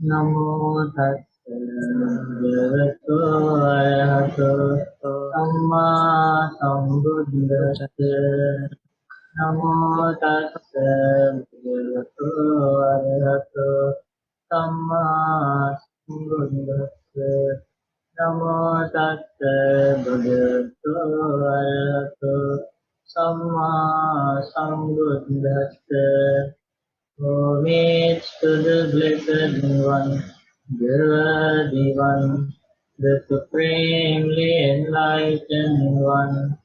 Namo tassa bhagavato arahato samma sambuddhassa. Namo tassa bhagavato arahato samma sambuddhassa. Namo tassa bhagavato arahato samma sambuddhassa. Homage to the Blessed One, the Worthy One, the Supremely Enlightened One.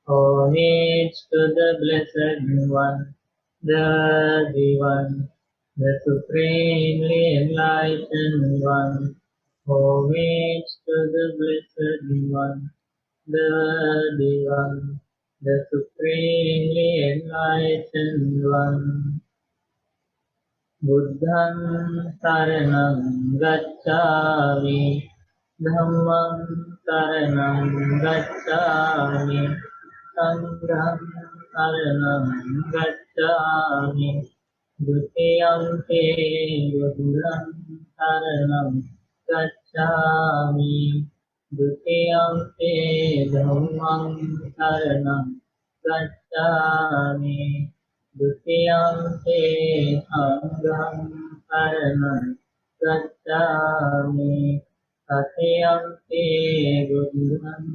Homage to the Blessed One, the Worthy One, the Supremely Enlightened One. Homage to the Blessed One, the Worthy One, the Supremely Enlightened One. Buddham saranam gacchami, Dhammam saranam gacchami, Sangham saranam gacchami, Dutiyampi buddham saranam gacchami, Dutiyampi dhammam saranam gacchami, Dutiyampi sangham saranam gacchami, Tatiyampi buddham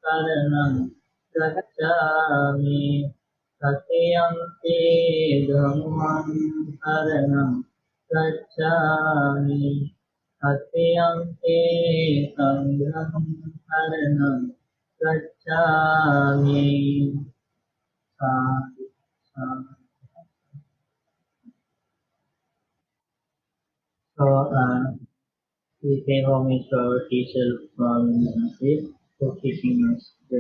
saranam gacchami, Tatiyampi dhammam saranam gacchami, Tatiyampi sangham saranam gacchami. Sadhu, sadhu. So, we pay homage to our teacher from for teaching us the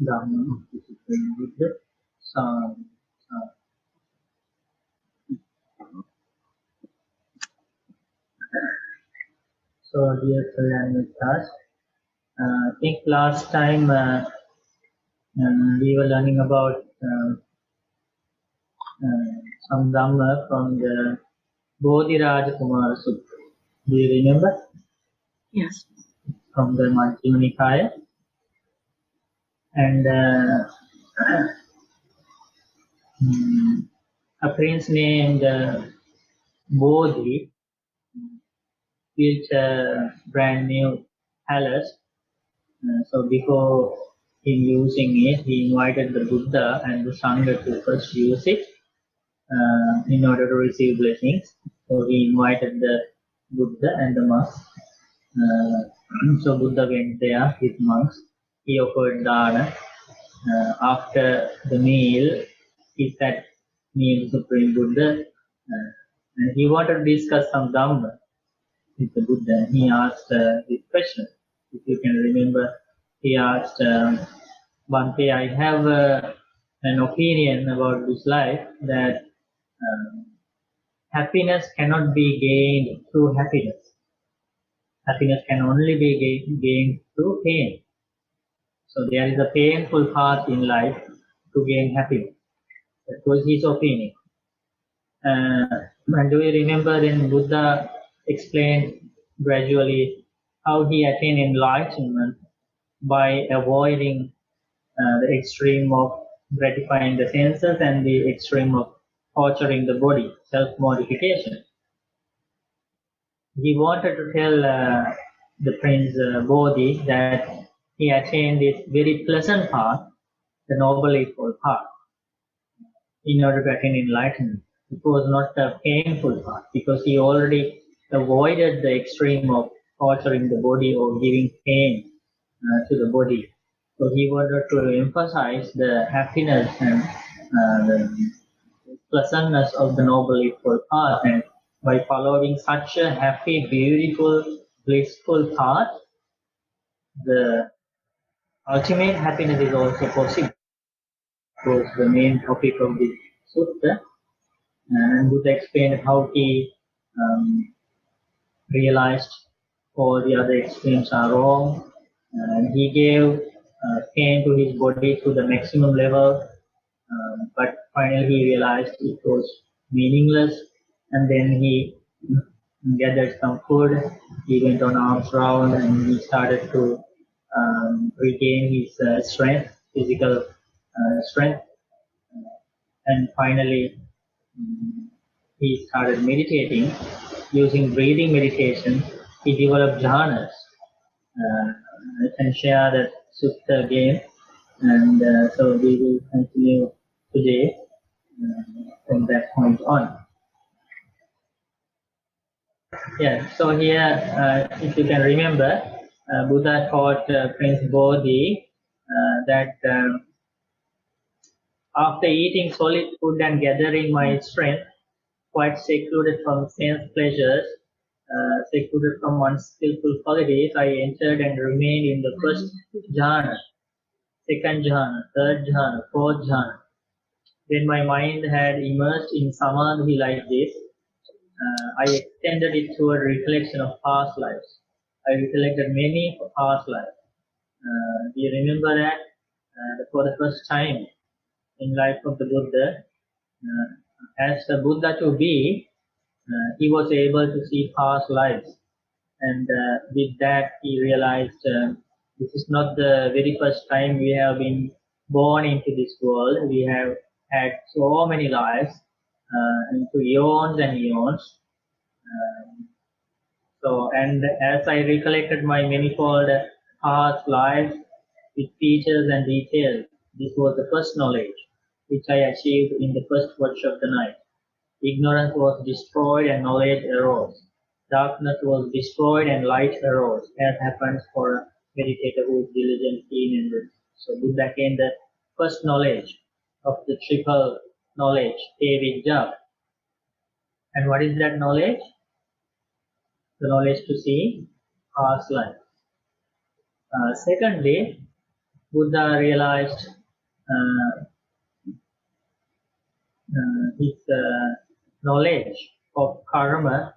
Dhamma of the Supreme Buddha. Sadhu, sadhu. So, dear Kalyan class, I think last time we were learning about some Dhamma from the Bodhirājakumāra Sutta. Do you remember? Yes. From the Majjhima Nikaya. And a prince named Bodhi built a brand new palace. So before him using it, he invited the Buddha and the Sangha to first use it in order to receive blessings. So he invited the Buddha and the monks. So Buddha went there with monks. He offered dana. After the meal, he sat near the Supreme Buddha and he wanted to discuss some Dhamma with the Buddha. He asked this question. If you can remember, he asked, Bhante, I have an opinion about this life that happiness cannot be gained through happiness. Happiness can only be gained through pain. So there is a painful path in life to gain happiness. That was his opinion. And do you remember then Buddha explained gradually how he attained enlightenment by avoiding the extreme of gratifying the senses and the extreme of torturing the body, self-mortification. He wanted to tell the Prince Bodhi that he attained this very pleasant path, the Noble Eightfold Path, in order to attain enlightenment. It was not a painful path because he already avoided the extreme of torturing the body or giving pain to the body. So he wanted to emphasize the happiness and the pleasantness of the Noble Eightfold Path, and by following such a happy, beautiful, blissful path, the ultimate happiness is also possible. That was the main topic of the sutta, and Buddha explained how he realized all the other extremes are wrong, and he gave pain to his body to the maximum level, but finally he realized it was meaningless, and then he gathered some food. He went on arms round and he started to regain his strength, physical strength. And finally, he started meditating. Using breathing meditation, he developed jhanas. I can share that sutta again, and so we will continue today from that point on. Yeah, so here, if you can remember, Buddha taught Prince Bodhi that after eating solid food and gathering my strength, quite secluded from sense pleasures, secluded from unskillful qualities, I entered and remained in the first jhana, second jhana, third jhana, fourth jhana. When my mind had immersed in samadhi like this, I extended it to a recollection of past lives. I recollected many past lives. Do you remember that? For the first time in life of the Buddha, as the Buddha to be, he was able to see past lives. And with that, he realized this is not the very first time we have been born into this world. We have had so many lives into eons and eons. And as I recollected my manifold past lives with features and details, this was the first knowledge which I achieved in the first watch of the night. Ignorance was destroyed and knowledge arose. Darkness was destroyed and light arose, as happens for a meditator who is diligent, keen, and good. So Buddha gained the first knowledge of the triple knowledge, Avijja. And what is that knowledge? The knowledge to see past life. Secondly, Buddha realized his knowledge of karma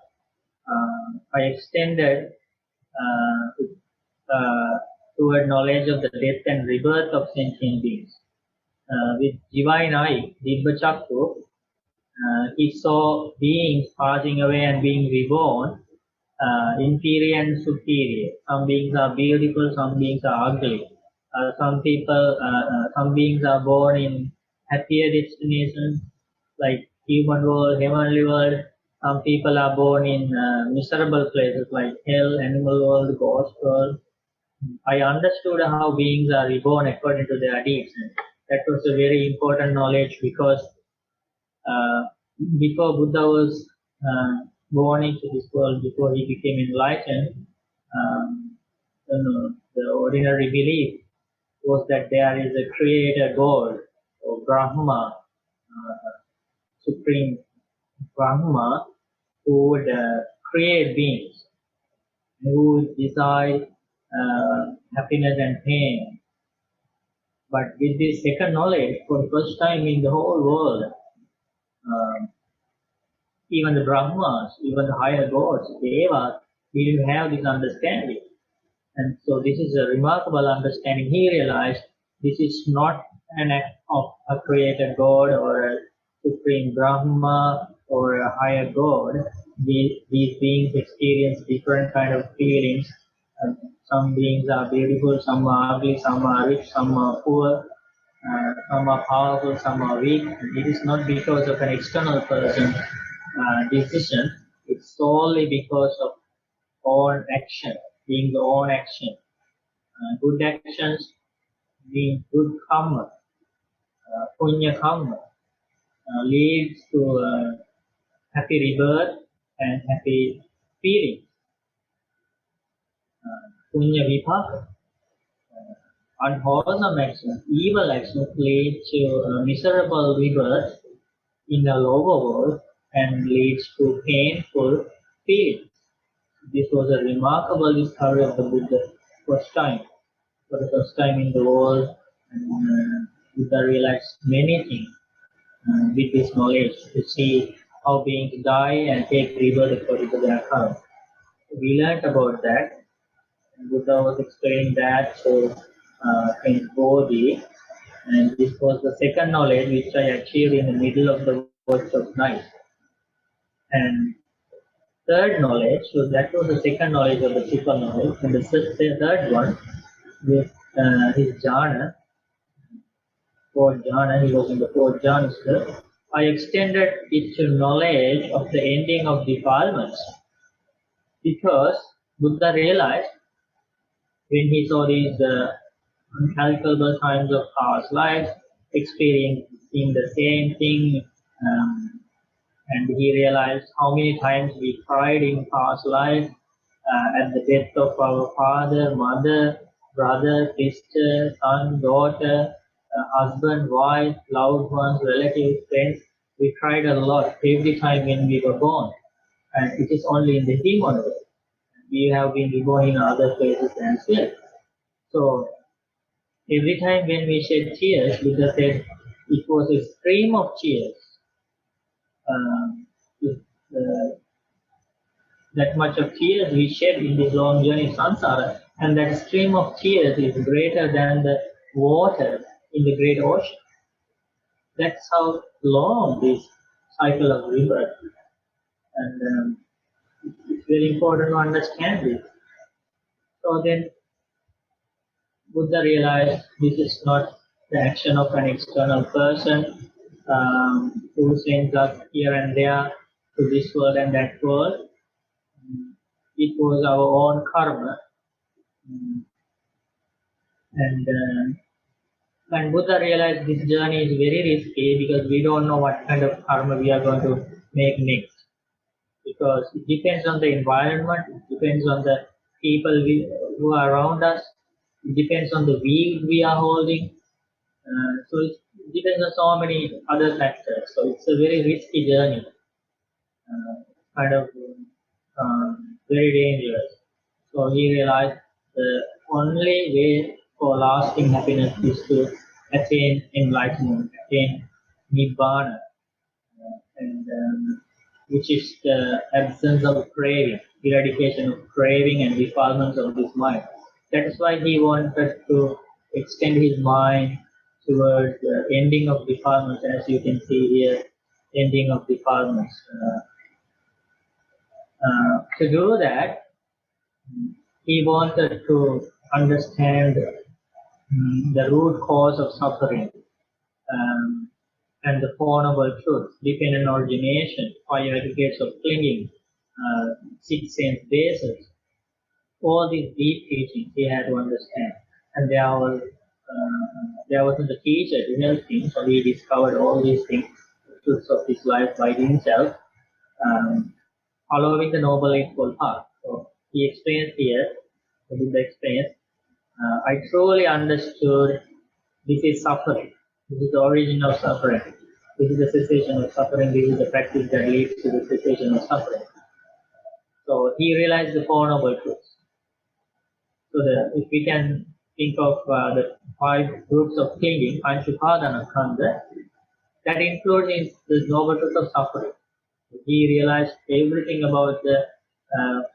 I extended toward knowledge of the death and rebirth of sentient beings. With divine eye, Dibbachakku, he saw beings passing away and being reborn, inferior and superior. Some beings are beautiful, some beings are ugly. Some beings are born in happier destinations like human world, heavenly world. Some people are born in miserable places like hell, animal world, ghost world. I understood how beings are reborn according to their deeds. And that was a very important knowledge because before Buddha was born into this world, before he became enlightened, the ordinary belief was that there is a creator God or Brahma, supreme Brahma, who would create beings, who would decide happiness and pain. But with this second knowledge, for the first time in the whole world, even the Brahmas, even the higher gods, Devas, didn't have this understanding. And so this is a remarkable understanding. He realized this is not an act of a created God or a supreme Brahma or a higher God. These beings experience different kind of feelings. Some beings are beautiful, some are ugly, some are rich, some are poor, some are powerful, some are weak. It is not because of an external person decision. It's solely because of own action, being the own action. Good actions being good karma, punya karma, leads to happy rebirth and happy feeling. Punya vipaka, unwholesome actions, evil actions lead to miserable rebirth in the lower world and leads to painful feelings. This was a remarkable discovery of the Buddha first time. For the first time in the world, Buddha realized many things with this knowledge to see how beings die and take rebirth according to their karma. We learned about that. And Buddha was explaining that to Prince Bodhi, and this was the second knowledge which I achieved in the middle of the watch of night. And third knowledge, so that was the second knowledge of the super knowledge, and the third one with his jhana, fourth jhana, he was in the fourth jhana still. I extended it to knowledge of the ending of defilements, because Buddha realized when he saw these uncalculable times of past lives, experiencing the same thing, and he realized how many times we cried in past life at the death of our father, mother, brother, sister, son, daughter, husband, wife, loved ones, relatives, friends. We cried a lot every time when we were born, and it is only in the human world. We have been reborn in other places as well. So every time when we shed tears, Buddha said it was a stream of tears. With, that much of tears we shed in this long journey of samsara, and that stream of tears is greater than the water in the great ocean. That's how long this cycle of rebirth, and it's very important to understand this. So then Buddha realized this is not the action of an external person who sends us here and there to this world and that world. It was our own karma. And Buddha realized this journey is very risky because we don't know what kind of karma we are going to make next. Because it depends on the environment, it depends on the people who are around us, it depends on the views we are holding. So it depends on so many other factors. So it's a very risky journey, kind of very dangerous. So he realized the only way for lasting happiness is to attain enlightenment, attain nibbana, and which is the absence of craving, eradication of craving and defilements of this mind. That is why he wanted to extend his mind towards the ending of defilements, as you can see here, ending of defilements. To do that, he wanted to understand the root cause of suffering and the Four Noble Truths, dependent origination, five aggregates of clinging, six sense bases. All these deep teachings he had to understand. And there wasn't a teacher to help him, so he discovered all these things, the truths of his life by himself, following the Noble Eightfold Path. So he explains here, the Buddha explains, I truly understood this is suffering. This is the origin of suffering. This is the cessation of suffering. This is the practice that leads to the cessation of suffering. So he realized the Four Noble Truths. So if we can think of the five groups of clinging, Panchupadana, that includes the Noble Truth of suffering. He realized everything about the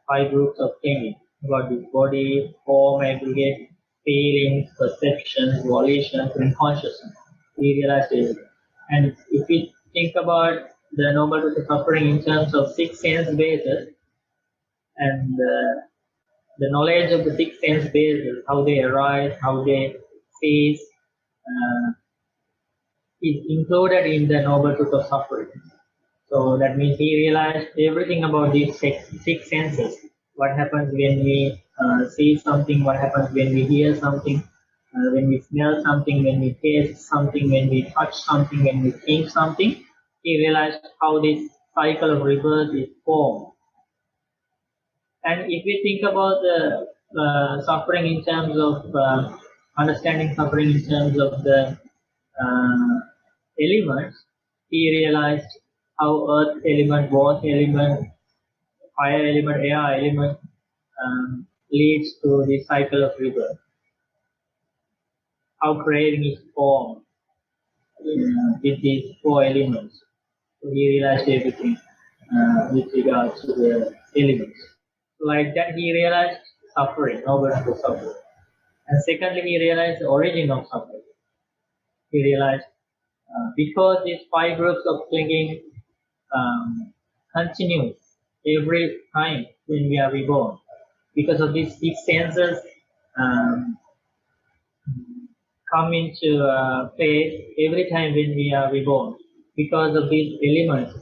five groups of clinging, about the body, form, aggregate, feelings, perceptions, volitions, and consciousness. He realized everything. And if we think about the Noble Truth of suffering in terms of six sense bases, and the knowledge of the six sense bases, how they arise, how they cease, is included in the Noble Truth of suffering. So that means he realized everything about these six senses. What happens when we see something, what happens when we hear something, when we smell something, when we taste something, when we touch something, when we think something. He realized how this cycle of rebirth is formed. And if we think about the suffering in terms of understanding suffering in terms of the elements, he realized how earth element, water element, fire element, air element leads to the cycle of rebirth. How craving is formed with these four elements. So he realized everything with regards to the elements. Like that, he realized suffering, noble to suffering. And secondly, he realized the origin of suffering. He realized because these five groups of clinging continue every time when we are reborn. Because of these six senses come into play every time when we are reborn. Because of these elements,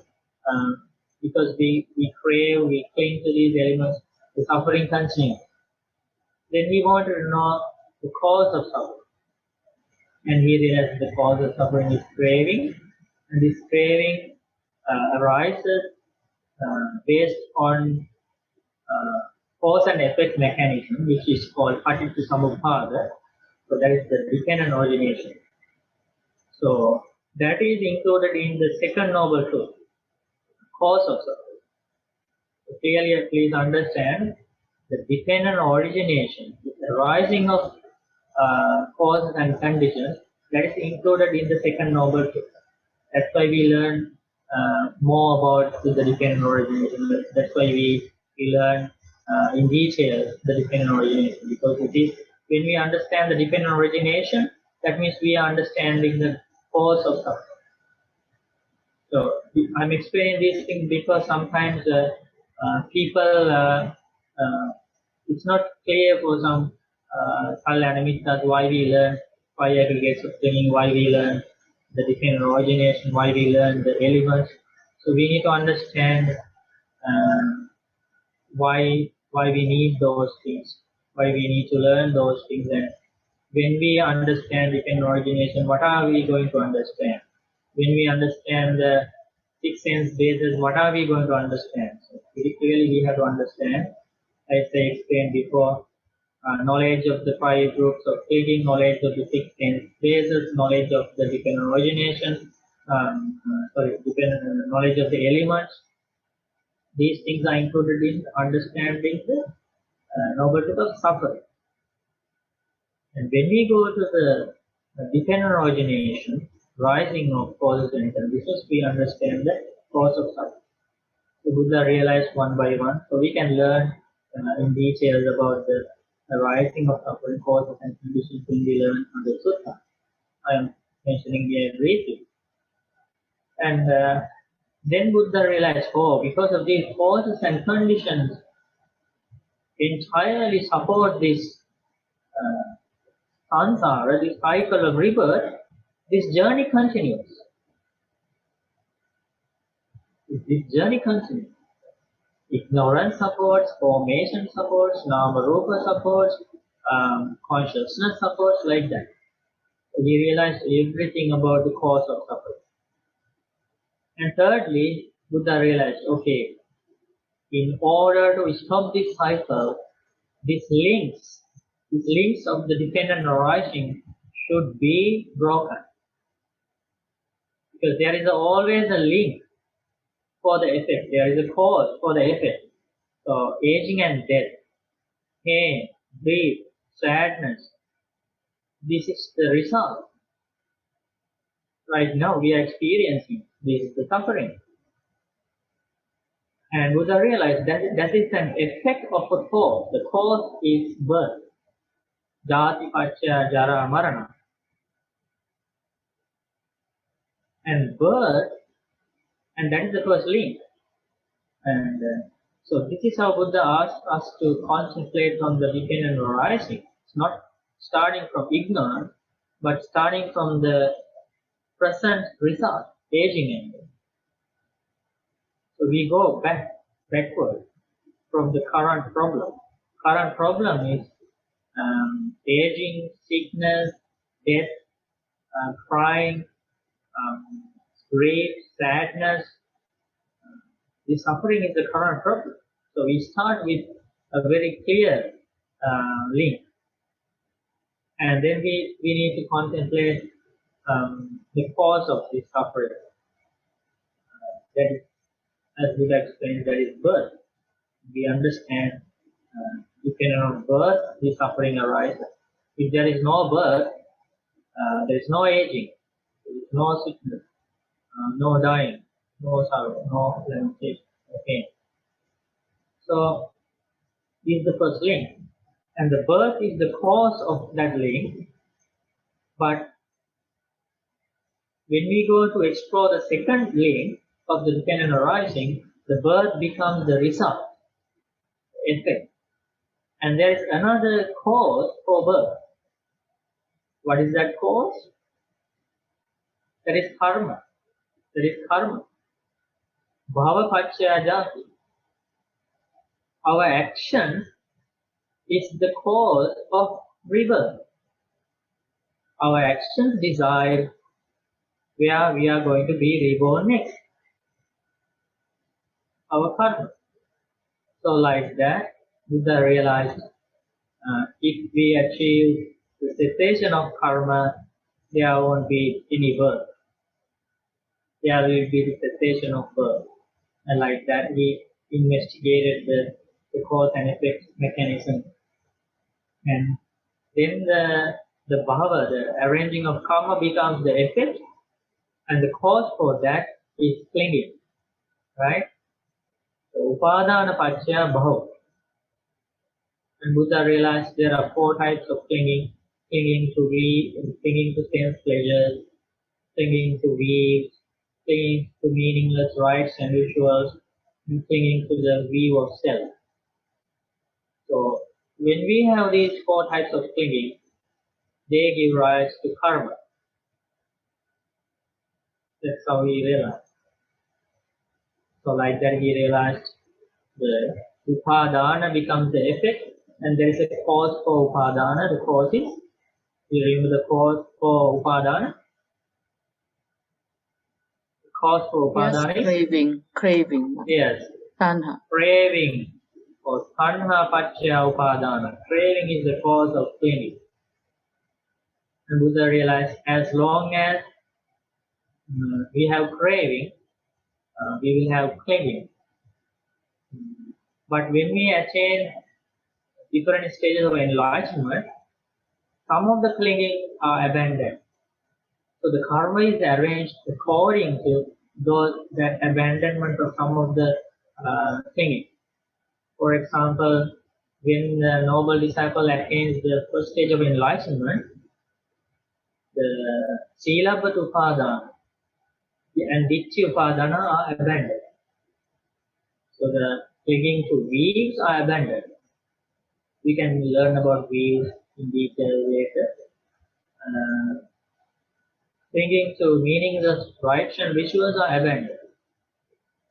because we crave, we cling to these elements, the suffering continues. Then we want to know the cause of suffering. And we realize the cause of suffering is craving, and this craving arises based on cause and effect mechanism, which is called Paticca. So that is the dependent origination. So that is included in the second noble truth, cause of suffering. So clearly, please understand the dependent origination, the arising of causes and conditions, that is included in the second noble truth. That's why we learn more about the dependent origination. That's why we learn in detail the dependent origination, because it is when we understand the dependent origination, that means we are understanding the cause of suffering. So I'm explaining these things because sometimes people, it's not clear for some Kalyanamittas why we learn five aggregates of training, why we learn the dependent origination, why we learn the elements. So we need to understand why we need those things, why we need to learn those things, and when we understand dependent origination, what are we going to understand? When we understand the six sense bases, what are we going to understand? So very clearly we have to understand, as I explained before, knowledge of the five groups of thinking, knowledge of the six sense bases, knowledge of the dependent origination, knowledge of the elements. These things are included in understanding the noble truth of suffering. And when we go to the dependent origination, rising of causes and conditions, we understand the cause of suffering. So Buddha realized one by one. So we can learn in details about the rising of suffering, causes and conditions when we learn on the Sutta. I am mentioning here briefly. And then Buddha realized, oh, because of these causes and conditions entirely support this samsara, this cycle of rebirth, this journey continues. This journey continues. Ignorance supports, formation supports, nama rupa supports, consciousness supports, like that. We realize everything about the cause of suffering. And thirdly, Buddha realized, okay, in order to stop this cycle, these links of the dependent arising should be broken. Because there is always a link for the effect. There is a cause for the effect. So aging and death, pain, grief, sadness, this is the result. Right now we are experiencing this is the suffering. And Buddha realized that is an effect of a cause. The cause is birth. Jati paccaya jara marana. And birth, and that is the first link. And so this is how Buddha asked us to concentrate on the dependent arising. It's not starting from ignorance, but starting from the present result, aging and death. So we go backward from the current problem. Current problem is aging, sickness, death, crying, grief, sadness. The suffering is the current problem. So we start with a very clear link. And then we need to contemplate the cause of this suffering. That is, as Buddha explained, that is birth. We understand depending on birth, the suffering arises. If there is no birth, there is no aging, there is no sickness, no dying, no sorrow, no lamentation, no pain. So this is the first link. And the birth is the cause of that link. But when we go to explore the second link of the dependent arising, the birth becomes the result, effect. And there is another cause for birth. What is that cause? That is karma. That is karma. Bhava pacchaya jati. Our action is the cause of rebirth. Our actions decide where we are going to be reborn next. Our karma. So like that, Buddha realized if we achieve the cessation of karma, there won't be any birth. There will be the cessation of birth. And like that, he investigated the cause and effect mechanism. And then the bhava, the arranging of karma becomes the effect, and the cause for that is clinging, right? So, upadana paccaya bhava. And Buddha realized there are 4 types of clinging: clinging to greed, clinging to sense pleasures, clinging to weeds, clinging to meaningless rites and rituals, and clinging to the view of self. So, when we have these 4 types of clinging, they give rise to karma. That's how he realized. So like that he realized the upadana becomes the effect, and there is a cause for upadana. The cause is, you remember the cause for upadana? The cause for upadana is craving. Yes. Tanha. Craving. Or tanha paccaya upadana. Craving is the cause of clinging. And Buddha realized as long as we have craving, we will have clinging. But when we attain different stages of enlightenment, some of the clinging are abandoned. So the karma is arranged according to that abandonment of some of the clinging. For example, when the noble disciple attains the first stage of enlightenment, the Silabbata Upadana and Ditthi Upadana are abandoned. So the clinging to weaves are abandoned. We can learn about weaves in detail later. Clinging to meaningless rites and rituals are abandoned.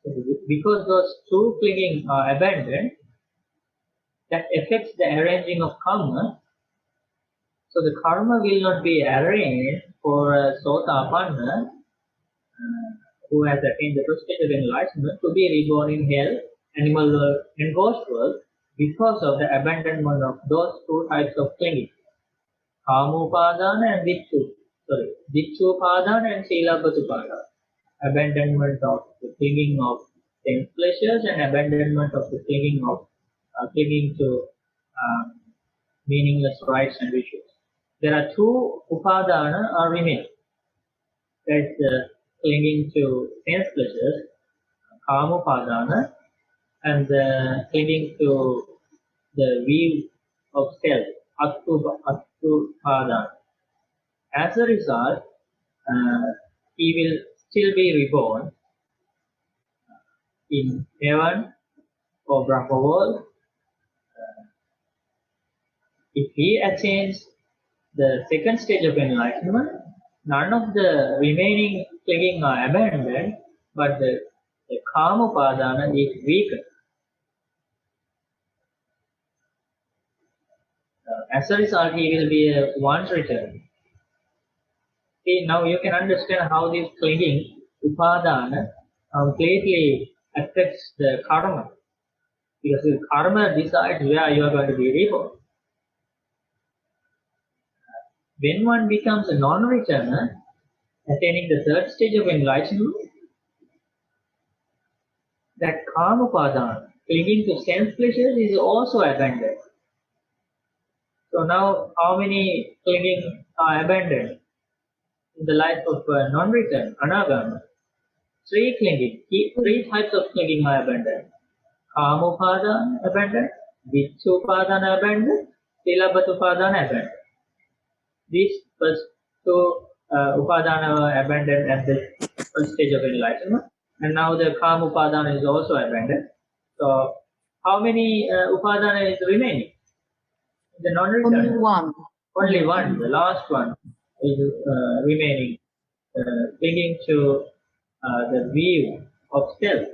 So because those 2 clinging are abandoned, that affects the arranging of karma. So the karma will not be arranged for a Sotapanna who has attained the first stage of enlightenment to be reborn in hell, animal world, and ghost world because of the abandonment of those 2 types of clinging. Kamupadana and Ditchupadana and Silabbatupadana. Abandonment of the clinging of sense pleasures and abandonment of the clinging to meaningless rites and rituals. There are 2 upadana are remaining. That is the clinging to sense pleasures, kamupadana, and the clinging to the view of self, attupadana. As a result, he will still be reborn in heaven or Brahma world. If he attains the second stage of enlightenment, none of the remaining clinging are abandoned, but the Kamupadana is weakened. As a result, he will be a once return. See, now you can understand how this clinging, upadana, completely affects the karma. Because the karma decides where you are going to be reborn. When one becomes a non-returner, attaining the third stage of enlightenment, that karma-upadana, clinging to sense pleasures, is also abandoned. So now, how many clinging are abandoned in the life of a non-return, anagama? 3 clinging, 3 types of clinging are abandoned. Kama-upadana abandoned, Ditthi-upadana abandoned, Silabbata-upadana abandoned. These first 2 upadana were abandoned at the first stage of enlightenment. And now the Kama Upadana is also abandoned. So how many Upadana is remaining? The non-returner. Only one. Only one, the last one is remaining, clinging to the view of self.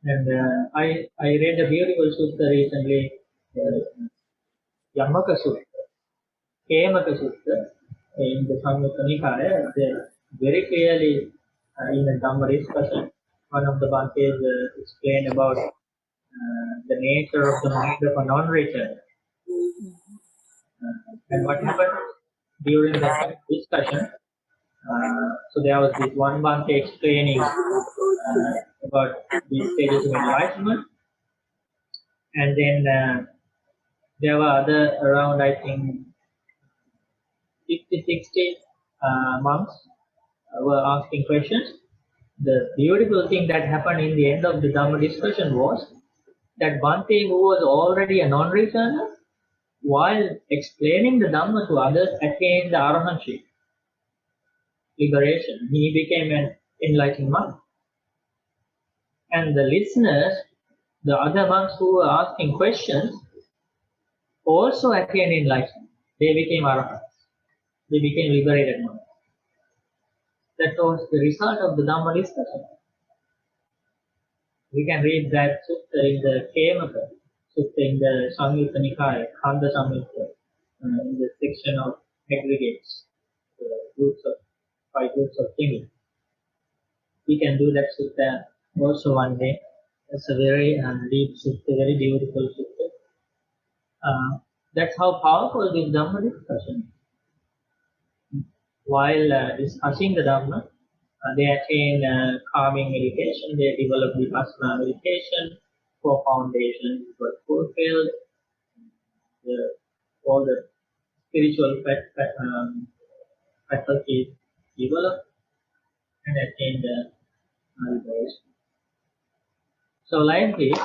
And I read a beautiful sutta recently, Yammaka Sutta, Kemaka Sutta, in the Samyutta Nikaya. They very clearly in the Dhamma discussion, one of the Bhantes explained about the nature of the mind of a non-returner. And what happened during the discussion, so there was this one Bhante explaining about the stages of enlightenment, and then there were other around, I think, 50, 60 monks were asking questions. The beautiful thing that happened in the end of the Dhamma discussion was that Bhante, who was already a non-returner, while explaining the Dhamma to others, attained the arahantship, liberation. He became an enlightened monk. And the listeners, the other monks who were asking questions, also attained enlightenment. They became arahants. They became liberated monks. That was the result of the Dhamma discussion. We can read that sutta in the Kemaka, sutta in the Samyutta Nikaya, Khanda Samyutta, in the section of aggregates, groups of 5 groups of thinking. We can do that sutta also one day. It's a very deep sutta, very beautiful sutta. That's how powerful this Dhamma discussion. While discussing the Dhamma, they attain calming meditation, they develop vipassana meditation, 4 foundations were fulfilled, all the spiritual faculties developed and attain the liberation. So like this,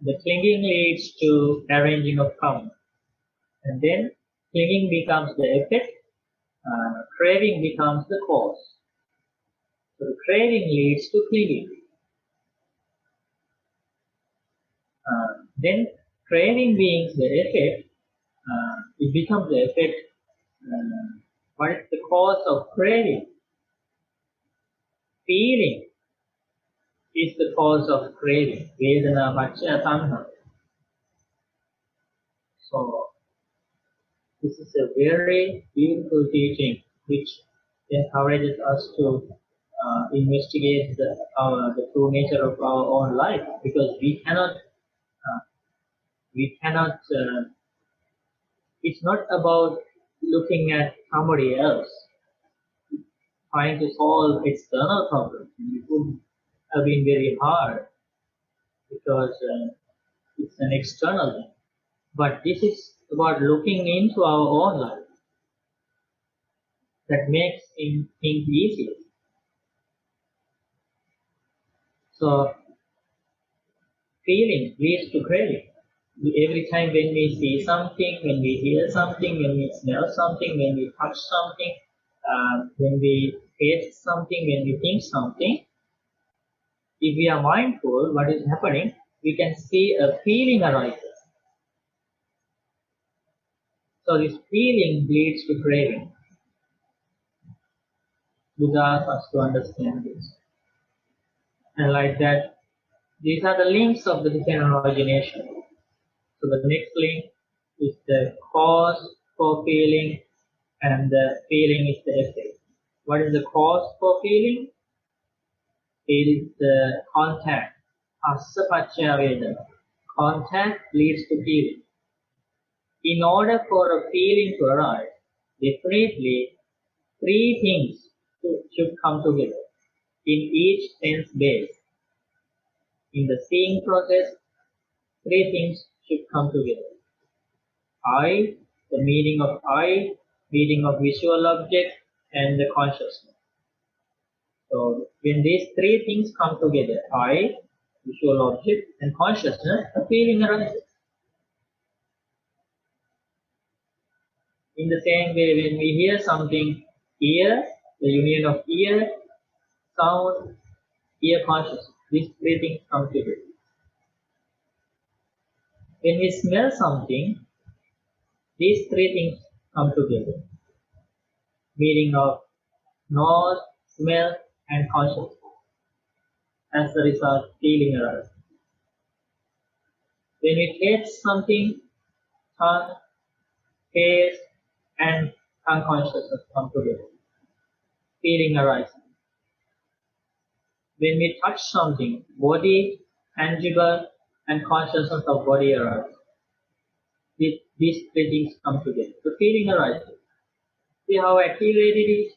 the clinging leads to arranging of karma. And then clinging becomes the effect, craving becomes the cause. So the craving leads to clinging. Then craving being the effect, it becomes the effect. What is the cause of craving? Feeling is the cause of craving. Vedana paccaya tanha. So this is a very beautiful teaching which encourages us to investigate the true nature of our own life, because we cannot, it's not about looking at somebody else, trying to solve external problems. It would have been very hard because it's an external thing. But this is about looking into our own life. That makes things easier. So feeling leads to craving. Every time when we see something, when we hear something, when we smell something, when we touch something, when we taste something, when we think something, if we are mindful what is happening, we can see a feeling arises. So this feeling leads to craving. Buddha asks us to understand this. And like that, these are the links of the different origination. So the next link is the cause for feeling, and the feeling is the effect. What is the cause for feeling? It is the contact. Assa paccaya vedana. Contact leads to feeling. In order for a feeling to arise, definitely 3 things should come together in each sense base. In the seeing process, 3 things should come together. I, the meaning of I, meaning of visual object, and the consciousness. So when these 3 things come together, I, visual object, and consciousness, a feeling arises. In the same way, when we hear something, ear, the union of ear, sound, ear consciousness. These three things come together. When we smell something, these three things come together. Meaning of nose, smell, and consciousness. As the result, feeling arises. When we taste something, tongue, taste, and unconsciousness come together. Feeling arises. When we touch something, body, tangible, and consciousness of body arises. These three things come together. The feeling arises. See how activated it is?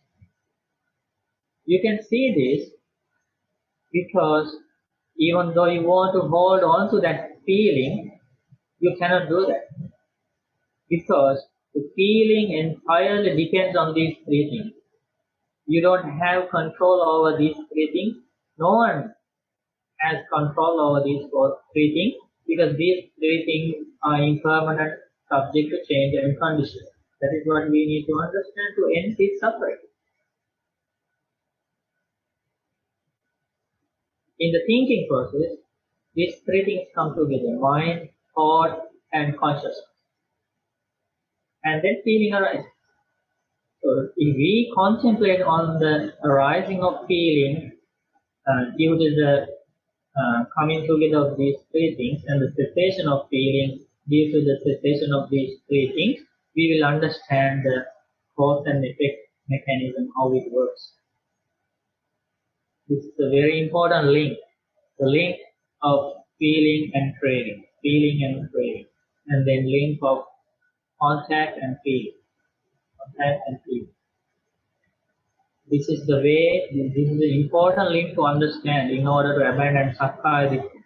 You can see this because even though you want to hold on to that feeling, you cannot do that. Because the feeling entirely depends on these three things. You don't have control over these three things. No one has control over these three things because these three things are impermanent, subject to change and condition. That is what we need to understand to end this suffering. In the thinking process, these three things come together: mind, thought, and consciousness. And then feeling arises. So if we concentrate on the arising of feeling due to the coming together of these three things and the cessation of feeling due to the cessation of these three things, we will understand the cause and effect mechanism, how it works. This is a very important link, the link of feeling and craving, and then link of contact and feeling, contact and feeling. This is the way, this is the important link to understand in order to abandon sakkaya ditthi,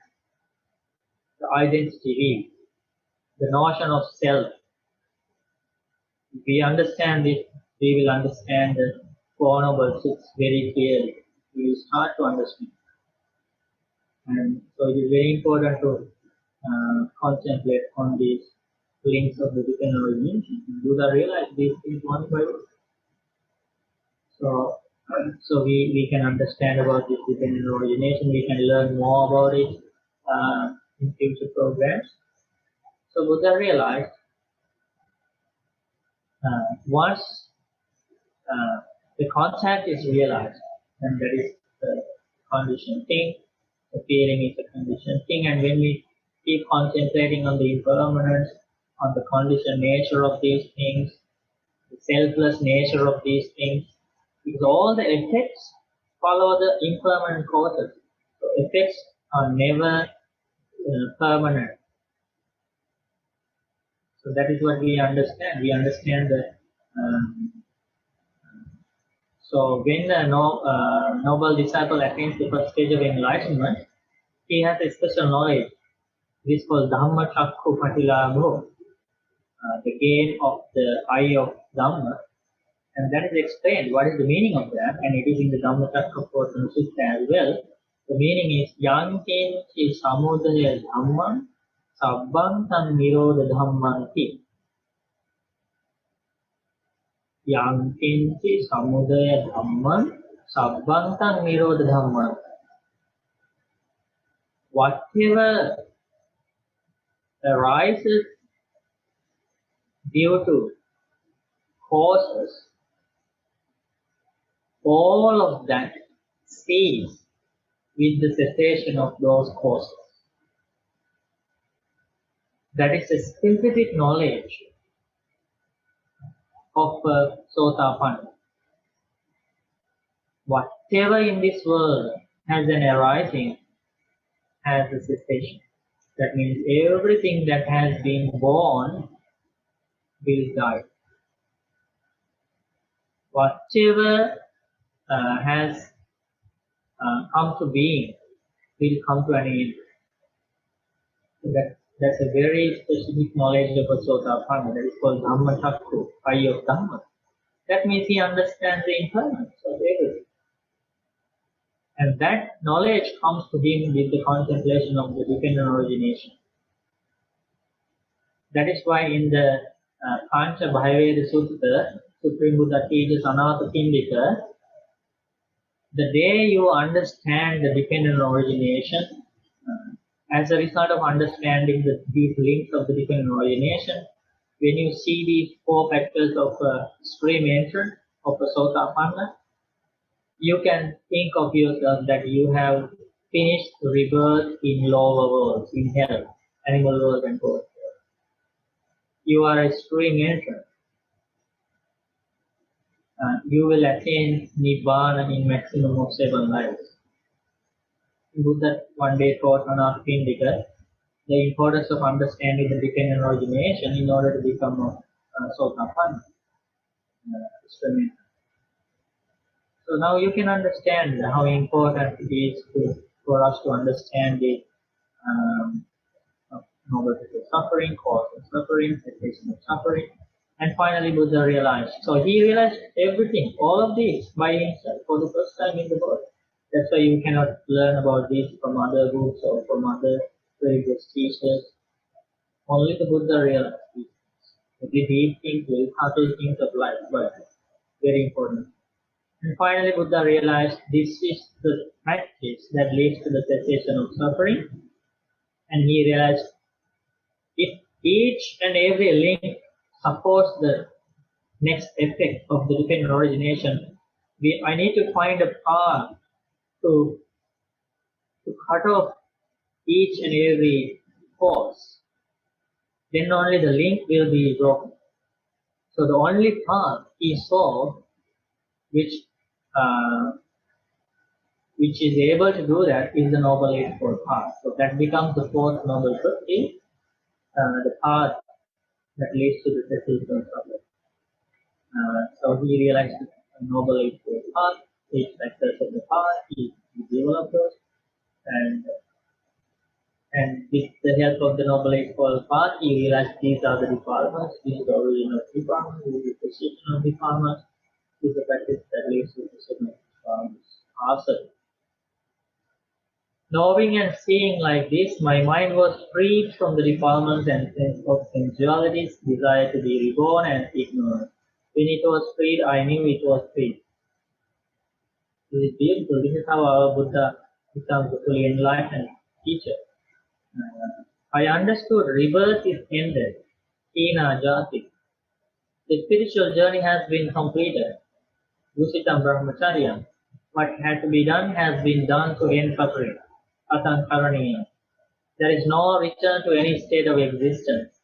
the identity, the notion of self. If we understand this, we will understand the Four Noble Truths very clearly. We will start to understand. And so it is very important to concentrate on these links of the dependent origination. Buddha realized these things one by one. So we can understand about this dependent origination. We can learn more about it in future programs. So Buddha realized once the contact is realized, and that is the conditioned thing, the feeling is a conditioned thing, and when we keep concentrating on the impermanence, on the conditioned nature of these things, the selfless nature of these things, because all the effects follow the impermanent causes. So effects are never permanent. So that is what we understand. We understand that. So when the noble disciple attains the first stage of enlightenment, he has a special knowledge. This is called Dhamma Chakku Patilabho, the gain of the eye of Dhamma. And that is explained. What is the meaning of that? And it is in the Dhamma Chakku Sutta as well. The meaning is Yankinchi Samudaya Dhamman Sabbantam Nirodha Dhammanti. Yankinchi Samudaya Dhamman Sabbantam Nirodha Dhamman. Whatever arises due to causes, all of that ceases with the cessation of those causes. That is a specific knowledge of a Sotapanna. Whatever in this world has an arising has a cessation. That means everything that has been born will die. Whatever has come to being will come to an end. So that's a very specific knowledge of a Sotapanna. That is called Dhamma Chakku, eye of Dhamma. That means he understands the impermanence of everything. And that knowledge comes to him with the contemplation of the dependent origination. That is why in the Pancha Bhaveda Sutta, Supreme Buddha teaches Anathapindika The day you understand the dependent origination, as a result of understanding these links of the dependent origination, when you see these four factors of stream entrance of a Sotapanna, you can think of yourself that you have finished rebirth in lower worlds, in hell, animal world and God. You are a stream entrance. You will attain Nibbana in maximum of 7 lives. Buddha one day taught Anathapindika the importance of understanding the dependent origination in order to become a Sotapanna. So now you can understand how important it is for us to understand the noble suffering, cause of suffering, cessation of suffering, and finally Buddha realized. So he realized everything, all of these by himself for the first time in the world. That's why you cannot learn about this from other books or from other previous teachers. Only the Buddha realized this. Very deep things, very subtle things of life, but very important. And finally Buddha realized this is the practice that leads to the cessation of suffering. And he realized if each and every link supports the next effect of the dependent origination, I need to find a path to cut off each and every force. Then only the link will be broken. So the only path he saw which is able to do that is the Noble Eightfold Path. So that becomes the fourth Noble Truth, the path that leads to the cessation of suffering. So he realized the Noble Eightfold Path, 8 factors of the path, he developed those, and with the help of the Noble Eightfold Path, he realized these are the defilements, this is the origin of defilements, this is the position of defilements, this is the practice that leads to the cessation of defilements. Awesome. Knowing and seeing like this, my mind was freed from the defilements and sense of sensualities, desire to be reborn, and ignorance. When it was freed, I knew it was free. This is beautiful. This is how our Buddha becomes a fully enlightened teacher. I understood rebirth is ended. Hina jati. The spiritual journey has been completed. Vusitam brahmacharya. What had to be done has been done to end suffering. Atankaraniya. There is no return to any state of existence.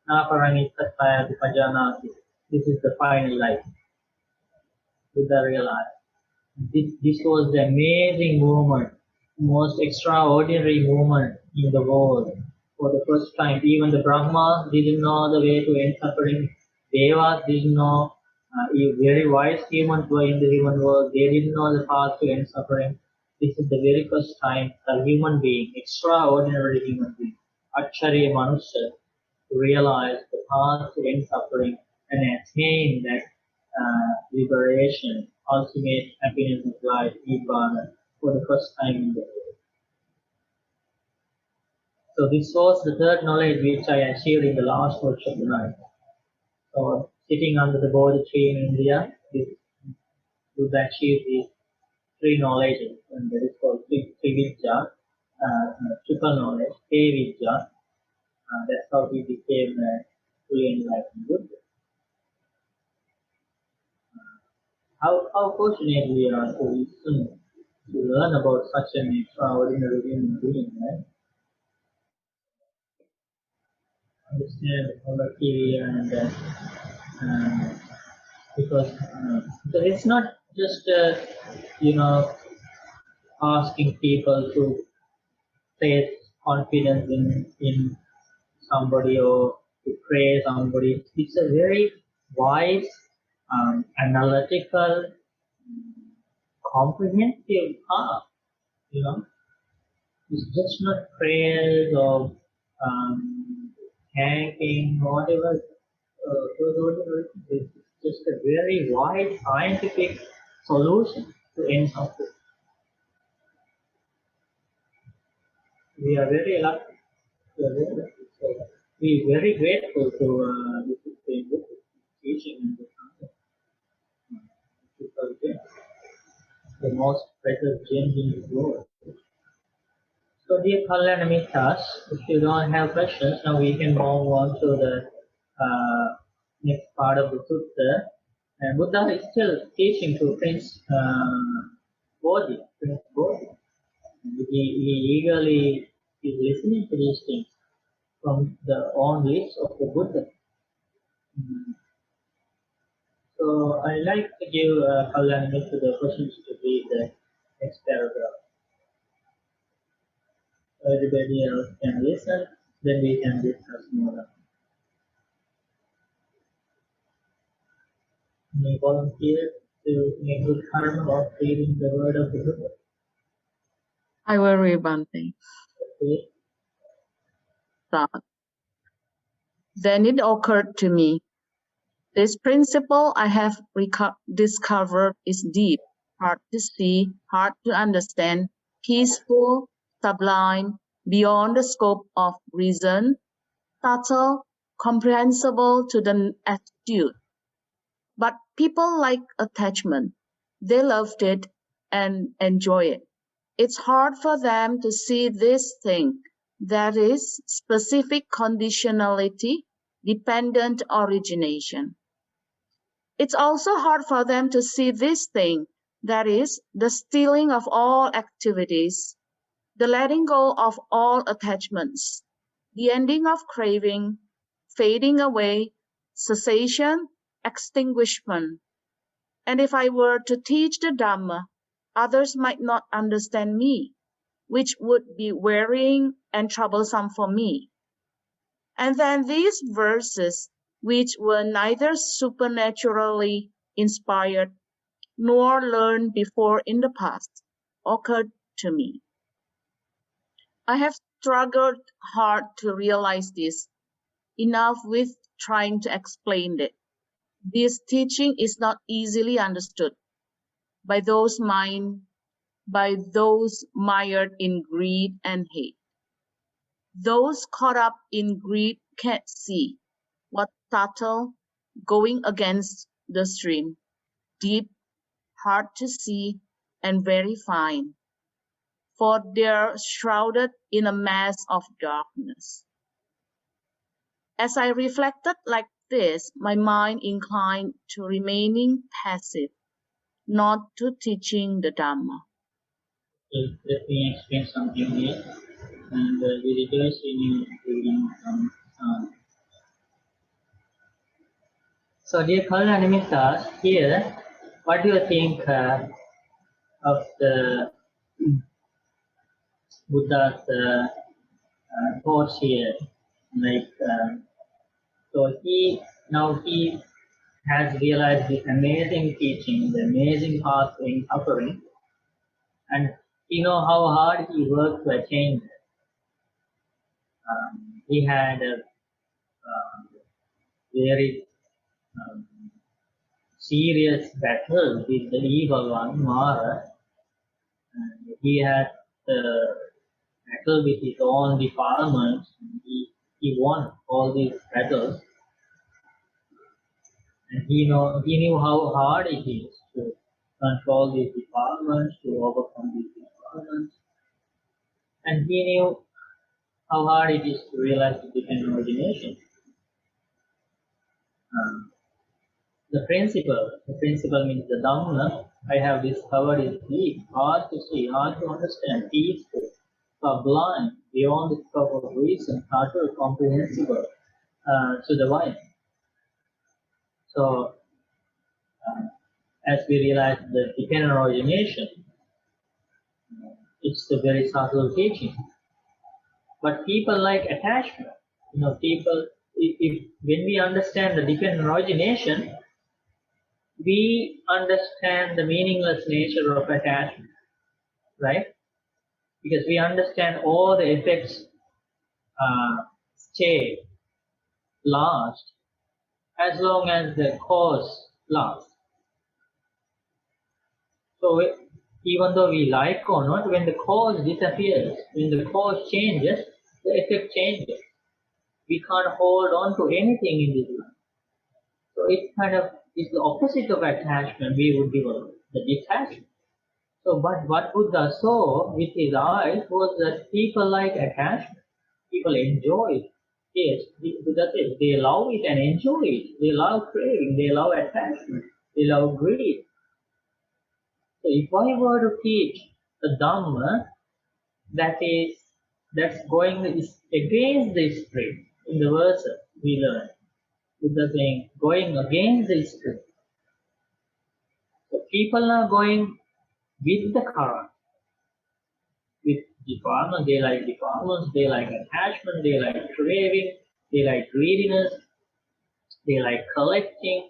Naparani sattaya vipajanati. This is the final life. Buddha realized. This was the amazing movement, most extraordinary movement in the world. For the first time, even the Brahmas didn't know the way to end suffering. Devas didn't know. Very wise humans were in the human world. They didn't know the path to end suffering. This is the very first time a human being, extraordinary human being, Acharya Manusya, realized the path to end suffering and attain that liberation, ultimate happiness of life, Nibbana, for the first time in the world. So this was the third knowledge which I achieved in the last workshop tonight. So sitting under the Bodhi tree in India, this would achieve these 3 knowledges, and that is called Trividya, triple knowledge, Vidya. That's how he became a fully enlightened Buddha. How fortunate we are to listen, to learn about such an extraordinary human being, right? Understand our TV and because it's not just asking people to place confidence in somebody or to praise somebody. It's a very wise, analytical, comprehensive path. It's just not praise or thanking or whatever. It's just a very wide scientific solution to end suffering. We are very lucky. We are very lucky. So we are very grateful to this Supreme Buddha teaching and the concept. the most precious gems in the world. So dear Kalyanamitas, if you don't have questions, now we can move on to the next part of the Sutta. And Buddha is still teaching to Prince Bodhi. Prince Bodhi. He eagerly is listening to these things from the own lips of the Buddha. So I like to give Kalyanamita the opportunity to read the next paragraph. Everybody else can listen, then we can discuss more. May volunteer to make good karma of reading the word of the Buddha. I will read one thing. Okay. Start. Then it occurred to me, this principle I have discovered is deep, hard to see, hard to understand, peaceful, sublime, beyond the scope of reason, subtle, comprehensible to the astute. But people like attachment. They loved it and enjoy it. It's hard for them to see this thing, that is, specific conditionality, dependent origination. It's also hard for them to see this thing, that is, the stealing of all activities, the letting go of all attachments, the ending of craving, fading away, cessation, extinguishment. And if I were to teach the Dhamma, others might not understand me, which would be wearying and troublesome for me. And then these verses, which were neither supernaturally inspired nor learned before in the past, occurred to me. I have struggled hard to realize this, enough with trying to explain it. This teaching is not easily understood by those mired in greed and hate. Those caught up in greed can't see what's subtle, going against the stream, deep, hard to see, and very fine, for they're shrouded in a mass of darkness. As I reflected like this, my mind inclined to remaining passive, not to teaching the Dhamma. Let me explain something here. And we rejoice in you reading from So dear Kalyanamitas, here, what do you think of the Buddha's thoughts here? Like, so he has realized this amazing teaching, the amazing path in suffering, and you know how hard he worked to attain that. He had a very serious battle with the evil one, Mara. And he had battle with his own departments. He won all these battles, and he knew how hard it is to control these departments, to overcome these departments, and he knew how hard it is to realize the dependent origination. The principle means the Dhamma I have discovered is deep, hard to see, hard to understand, peaceful, sublime, beyond the scope of reason, utter, comprehensible to the mind. So, as we realize the dependent origination, it's a very subtle teaching. But people like attachment. People, if when we understand the dependent origination, we understand the meaningless nature of attachment, right? Because we understand all the effects stay, last, as long as the cause lasts. So even though we like or not, when the cause disappears, when the cause changes, the effect changes. We can't hold on to anything in this life. So it's the opposite of attachment we would develop, the detachment. So, but what Buddha saw with his eyes was that people like attachment. People enjoy it. Yes, Buddha says they love it and enjoy it. They love craving, they love attachment, they love greed. So if I were to teach a Dhamma that's going against the spirit, in the verse we learn, Buddha saying going against the spirit. So people are going with the current, with defilement. They like defilements, they like attachment, they like craving, they like greediness, they like collecting,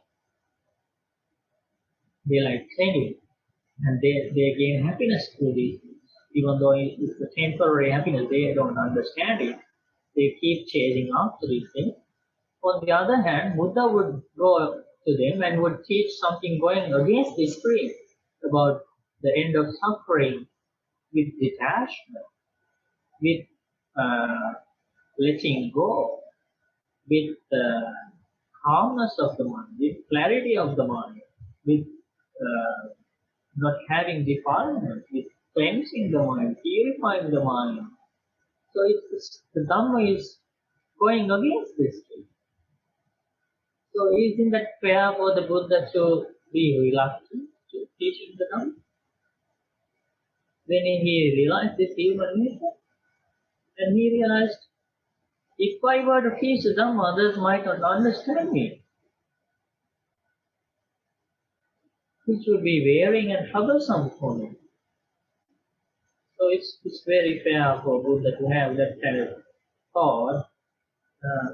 they like clinging, and they gain happiness through these things. Even though it's a temporary happiness, they don't understand it. They keep chasing after these things. On the other hand, Buddha would go to them and would teach something going against the spirit about the end of suffering with detachment, with letting go, with calmness of the mind, with clarity of the mind, with not having defilement, with cleansing the mind, purifying the mind. So the Dhamma is going against this thing. So isn't that fair for the Buddha to be reluctant to teaching the Dhamma? When he realized this human nature, and he realized, if I were to teach the Dhamma, others might not understand me, which would be wearing and troublesome for me. So it's very fair for Buddha to have that kind of thought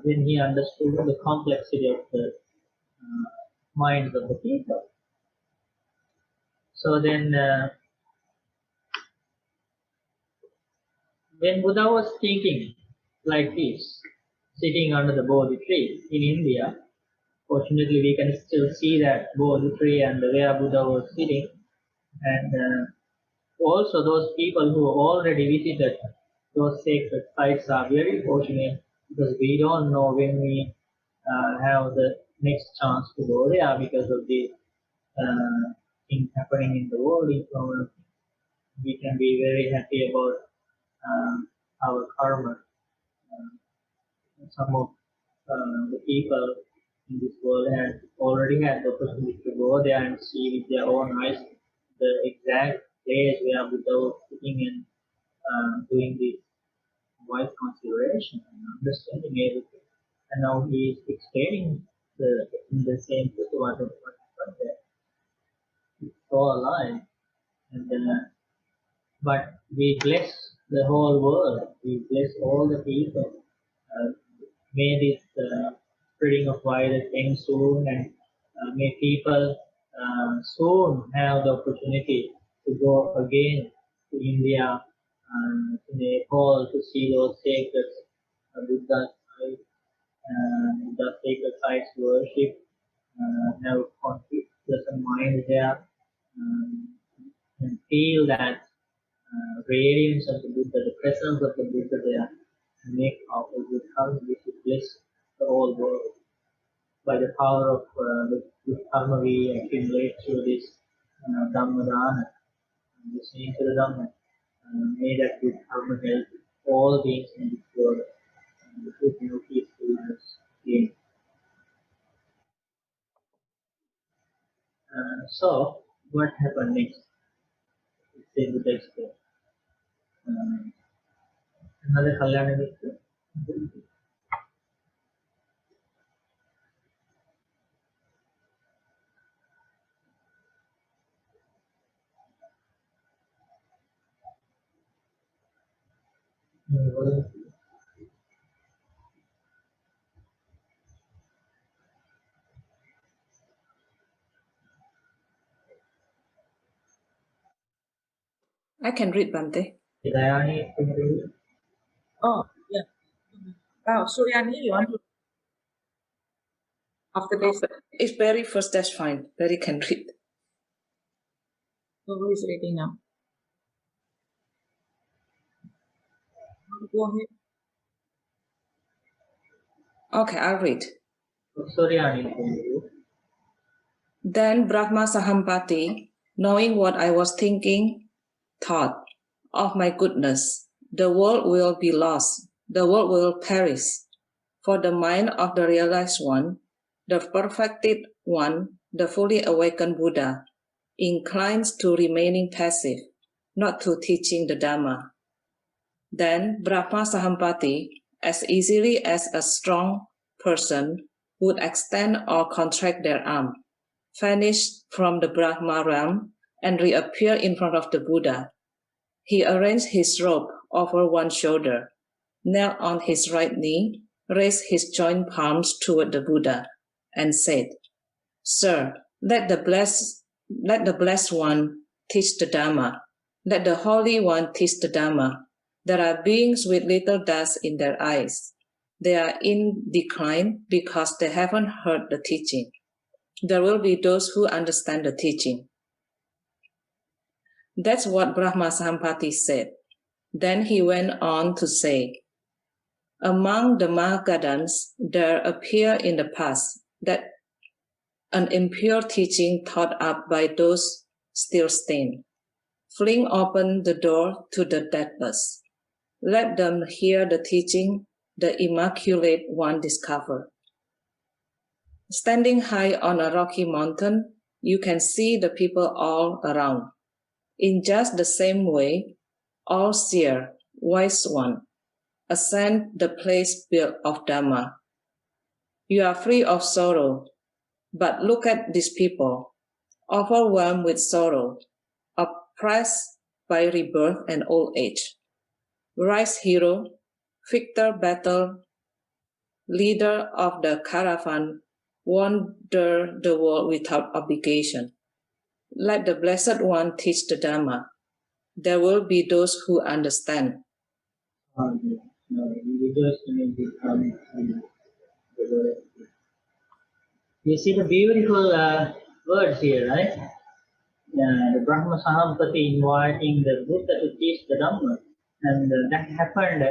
when he understood the complexity of the minds of the people. So then, when Buddha was thinking like this, sitting under the Bodhi tree in India, fortunately we can still see that Bodhi tree and where Buddha was sitting, and also those people who already visited those sacred sites are very fortunate, because we don't know when we have the next chance to go there because of the things happening in the world. We can be very happy about our karma. Some of the people in this world had already had the opportunity to go there and see with their own eyes the exact place where Buddha was sitting and doing this wise consideration and understanding everything. And now he is explaining in the same way what happened there. It's so alive. And but we bless the whole world. We bless all the people. May this spreading of virus end soon, and may people soon have the opportunity to go again to India and to Nepal to see those sacred Buddha sites, Buddha sacred sites worship, have complete pleasant mind there, and feel that radiance of the Buddha, the presence of the Buddha there, and make our good karma, we should bless the whole world. By the power of the good karma we accumulate through this Dhammadana, listening to the Dhamma, may that good karma help all beings in this world with new peaceful lives again. So, what happened next? Say Buddha explained. Another Kalyana Mitta. I can read, Bante. Dayani, Oh, yeah. Oh, Suryani, you want to? After this, it's very first, that's fine. Very can read. So who is reading now? Go ahead. Okay, I'll read. Suryani. Then Brahma Sahampati, knowing what I was thinking, thought, "Of my goodness, the world will be lost, the world will perish." For the mind of the realized one, the perfected one, the fully awakened Buddha, inclines to remaining passive, not to teaching the Dhamma. Then Brahma Sahampati, as easily as a strong person would extend or contract their arm, vanished from the Brahma realm and reappear in front of the Buddha. He arranged his robe over one shoulder, knelt on his right knee, raised his joint palms toward the Buddha, and said, "Sir, let the blessed one teach the Dhamma. Let the Holy One teach the Dhamma. There are beings with little dust in their eyes. They are in decline because they haven't heard the teaching. There will be those who understand the teaching." That's what Brahma Sahampati said. Then he went on to say, "Among the Mahagadans, there appear in the past that an impure teaching taught up by those still stained. Fling open the door to the deathless. Let them hear the teaching the Immaculate One discovered." Standing high on a rocky mountain, you can see the people all around. In just the same way, all seer, wise one, ascend the place built of Dhamma. You are free of sorrow, but look at these people, overwhelmed with sorrow, oppressed by rebirth and old age. Rise, hero, victor battle, leader of the caravan, wander the world without obligation. Let the Blessed One teach the Dhamma. There will be those who understand. You see the beautiful words here, right? The Brahma Sahampati inviting the Buddha to teach the Dhamma, and that happened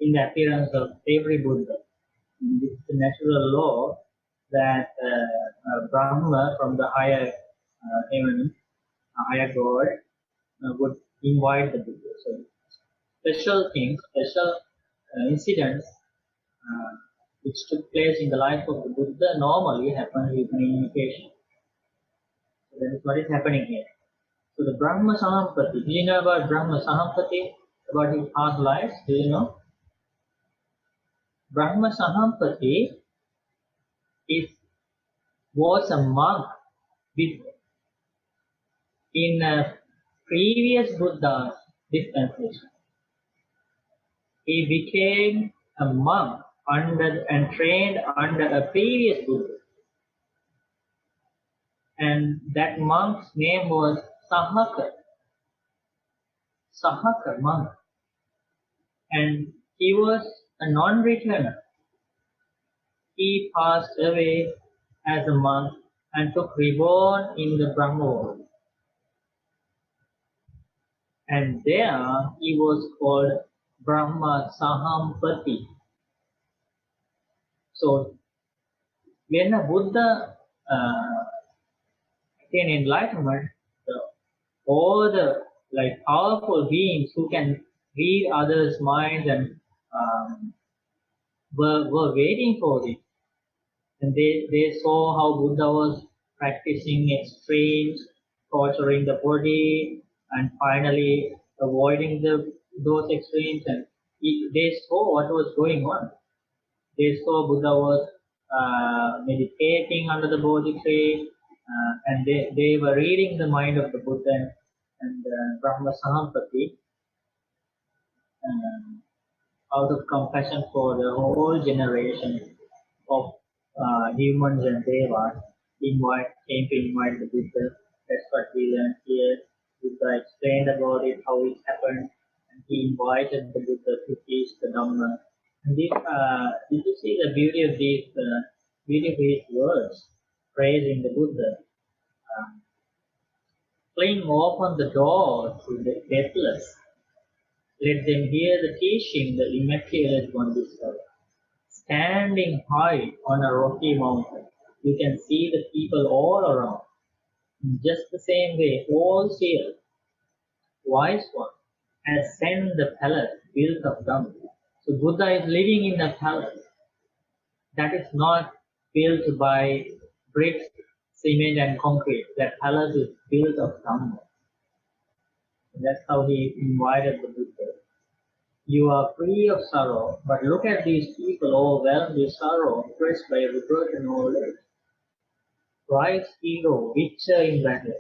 in the appearance of every Buddha. And it's the natural law that Brahma from the higher heaven, higher God, would invite the Buddha. So special things, special incidents which took place in the life of the Buddha normally happen with communication. So that is what is happening here. So the Brahma Sahampati, do you know about Brahma Sahampati, about his past lives? Do you know? Brahma Sahampati was a monk in a previous Buddha's dispensation. He became a monk and trained under a previous Buddha. And that monk's name was Sahaka monk. And he was a non-returner. He passed away as a monk and took reborn in the Brahma world. And there he was called Brahma Sahampati. So when a Buddha attained enlightenment, all the powerful beings who can read others' minds and were waiting for this. And they saw how Buddha was practicing extremes, torturing the body, and finally avoiding those extremes. And they saw what was going on. They saw Buddha was meditating under the Bodhi tree, and they were reading the mind of the Buddha and Brahma Sahampati. Out of compassion for the whole generation of humans and devas, came to invite the Buddha. That's what we learned here. Buddha explained about it, how it happened, and he invited the Buddha to teach the Dhamma. And did you see the beauty of these words, praising the Buddha? Fling open the door to the deathless. Let them hear the teaching the Immaculate One discovered. Standing high on a rocky mountain, you can see the people all around. In just the same way, all seers, wise one, has sent the palace built of Dhamma. So Buddha is living in a palace that is not built by bricks, cement and concrete. That palace is built of Dhamma. That's how he invited the Buddha. You are free of sorrow, but look at these people overwhelmed with sorrow, oppressed by reproach old age. Christ hero, victor in battle,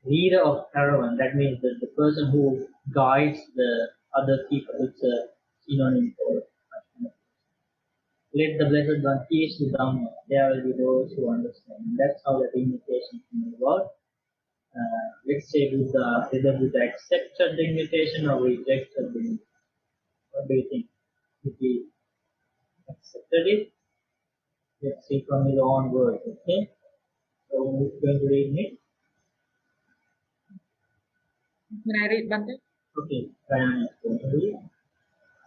leader of caravan, that means the person who guides the other people. It's a synonym for let the Blessed One teach the Dhamma. There will be those who understand. And that's how that invitation can work. Let's say Buddha, whether Buddha accepted the invitation or rejected the invitation. What do you think? If he accepted it, let's see from his own words. Okay? So who's going to read it? Can I read, Bante? Okay, Ryan is going to read.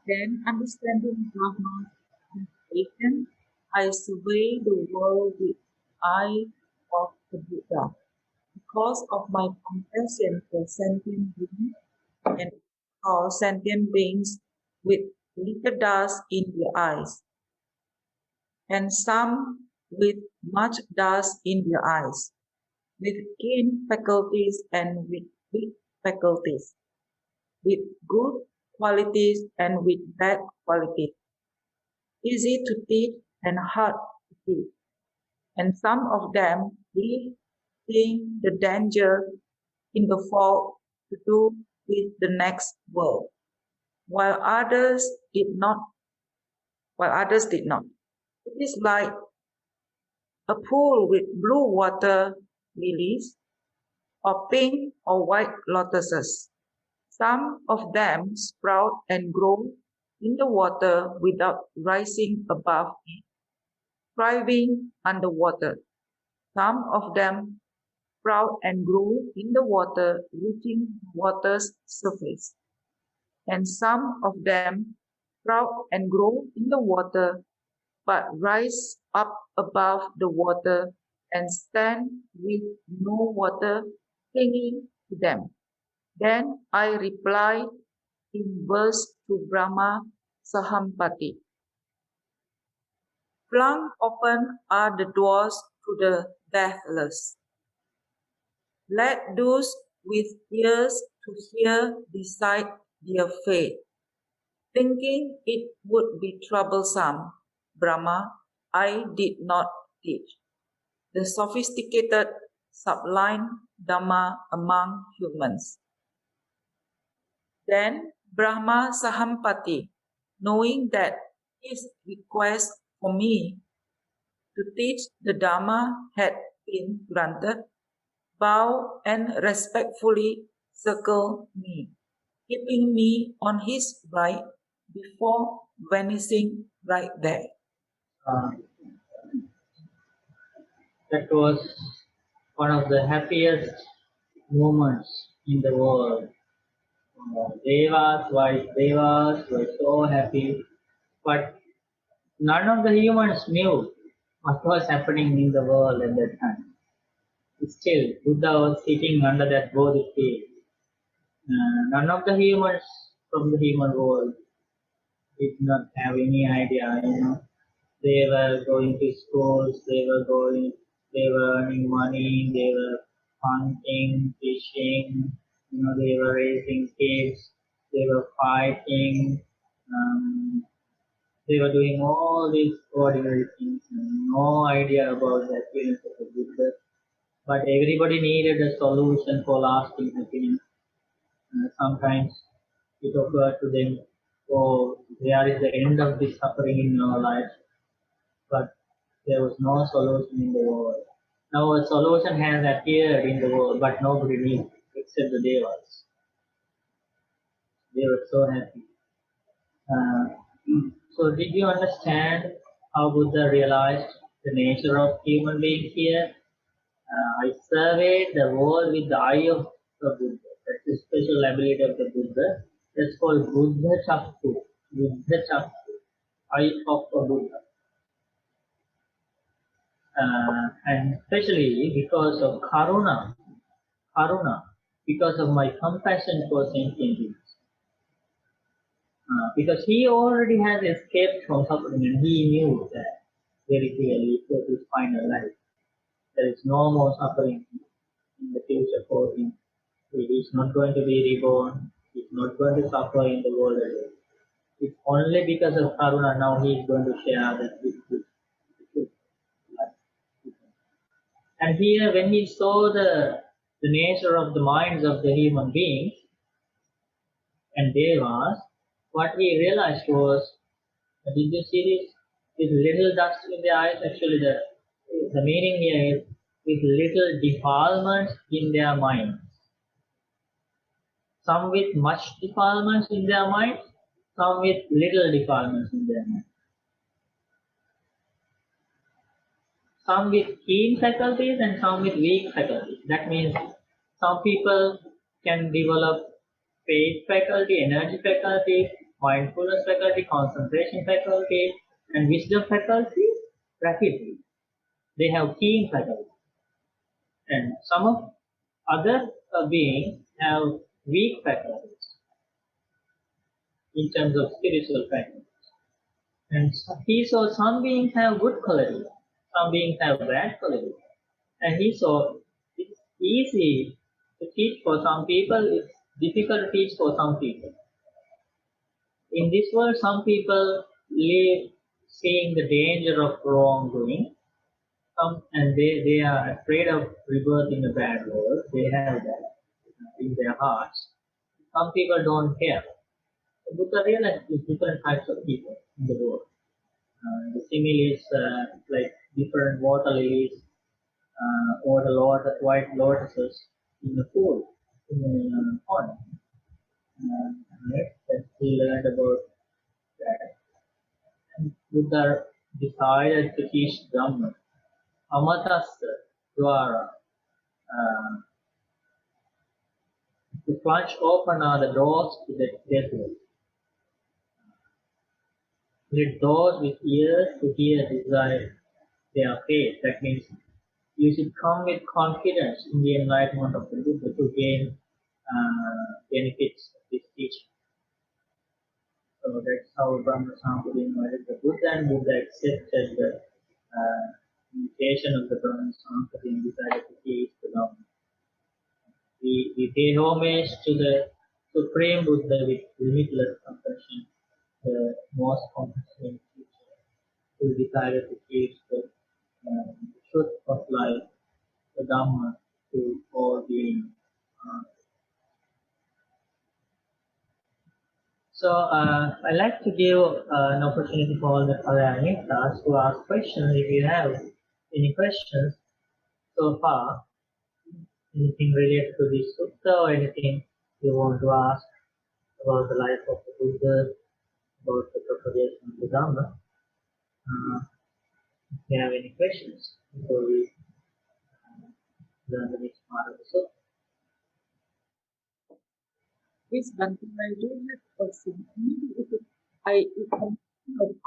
Then, understanding Brahma's invitation, I survey the world with eye of the Buddha. Because of my compassion for sentient beings and all sentient beings with little dust in their eyes, and some with much dust in their eyes, with keen faculties and with weak faculties, with good qualities and with bad qualities, easy to teach and hard to teach, and some of them seeing the danger in the fault to do with the next world, while others did not. It is like a pool with blue water lilies, or pink or white lotuses. Some of them sprout and grow in the water without rising above it, thriving underwater. Some of them sprout and grow in the water, reaching the water's surface. And some of them sprout and grow in the water, but rise up above the water and stand with no water clinging to them. Then I replied in verse to Brahma Sahampati. Flung open are the doors to the deathless. Let those with ears to hear decide their fate. Thinking it would be troublesome, Brahma, I did not teach the sophisticated, sublime Dhamma among humans. Then Brahma Sahampati, knowing that his request for me to teach the Dhamma had been granted, bowed and respectfully circled me, keeping me on his right before vanishing right there. That was one of the happiest moments in the world. Devas, wise devas were so happy, but none of the humans knew what was happening in the world at that time. Still, Buddha was sitting under that Bodhi tree. None of the humans from the human world did not have any idea, They were going to schools, they were earning money, they were hunting, fishing, they were raising kids, they were fighting, they were doing all these ordinary things, no idea about the appearance of the Buddha. But everybody needed a solution for lasting happiness. Sometimes it occurred to them, oh, there is the end of this suffering in our life. But there was no solution in the world. Now a solution has appeared in the world, but nobody knew except the devas. They were so happy. So did you understand how Buddha realized the nature of human beings here? I surveyed the world with the eye of the Buddha. That's the special ability of the Buddha. That's called Buddha Chakku. Buddha Chakku, eye of a Buddha. And especially because of karuna, because of my compassion for sentient beings. Because he already has escaped from suffering and he knew that very clearly for his final life. There is no more suffering in the future for him. He is not going to be reborn. He is not going to suffer in the world again. It's only because of Karuna now he is going to share that with life. And here when he saw the nature of the minds of the human beings and Devas, what he realized was, did you see this little dust in the eyes? Actually the meaning here is with little defilements in their minds. Some with much defilements in their minds, some with little defilements in their minds. Some with keen faculties and some with weak faculties. That means some people can develop faith faculty, energy faculty, mindfulness faculty, concentration faculty, and wisdom faculty rapidly. They have keen faculty. And some of other beings have weak faculties in terms of spiritual faculties. And he saw some beings have good qualities, some beings have bad qualities. And he saw it's easy to teach for some people, it's difficult to teach for some people. In this world, some people live seeing the danger of wrongdoing, and they are afraid of rebirth in a bad world. They have that in their hearts. Some people don't care. The Buddha realized there's different types of people in the world. The simile is like different water lilies or the white lotuses in the pool, in the pond. Right? That he learned about that. And Buddha decided to teach Dhamma. Amatasta Dwara. To plunge open are the doors to the deathless. Let those with ears to hear desire their faith. That means you should come with confidence in the enlightenment of the Buddha to gain benefits of this teaching. So that's how Brahma Sampadi invited the Buddha, and Buddha accepted the invitation of the Brahma Sampadi and decided to teach the Dhamma. We pay homage to the Supreme Buddha with limitless compassion, the most compassionate teacher, who decided to teach the truth of life, the Dhamma, to all beings. So I'd like to give an opportunity for all the Kalyanitas to ask questions. If you have any questions so far, anything related to this sutta or anything you want to ask about the life of the Buddha, about the propagation of the Dhamma, if you have any questions before we learn the next part of the sutta. Yes, Bhante, I do have a question. Maybe if you can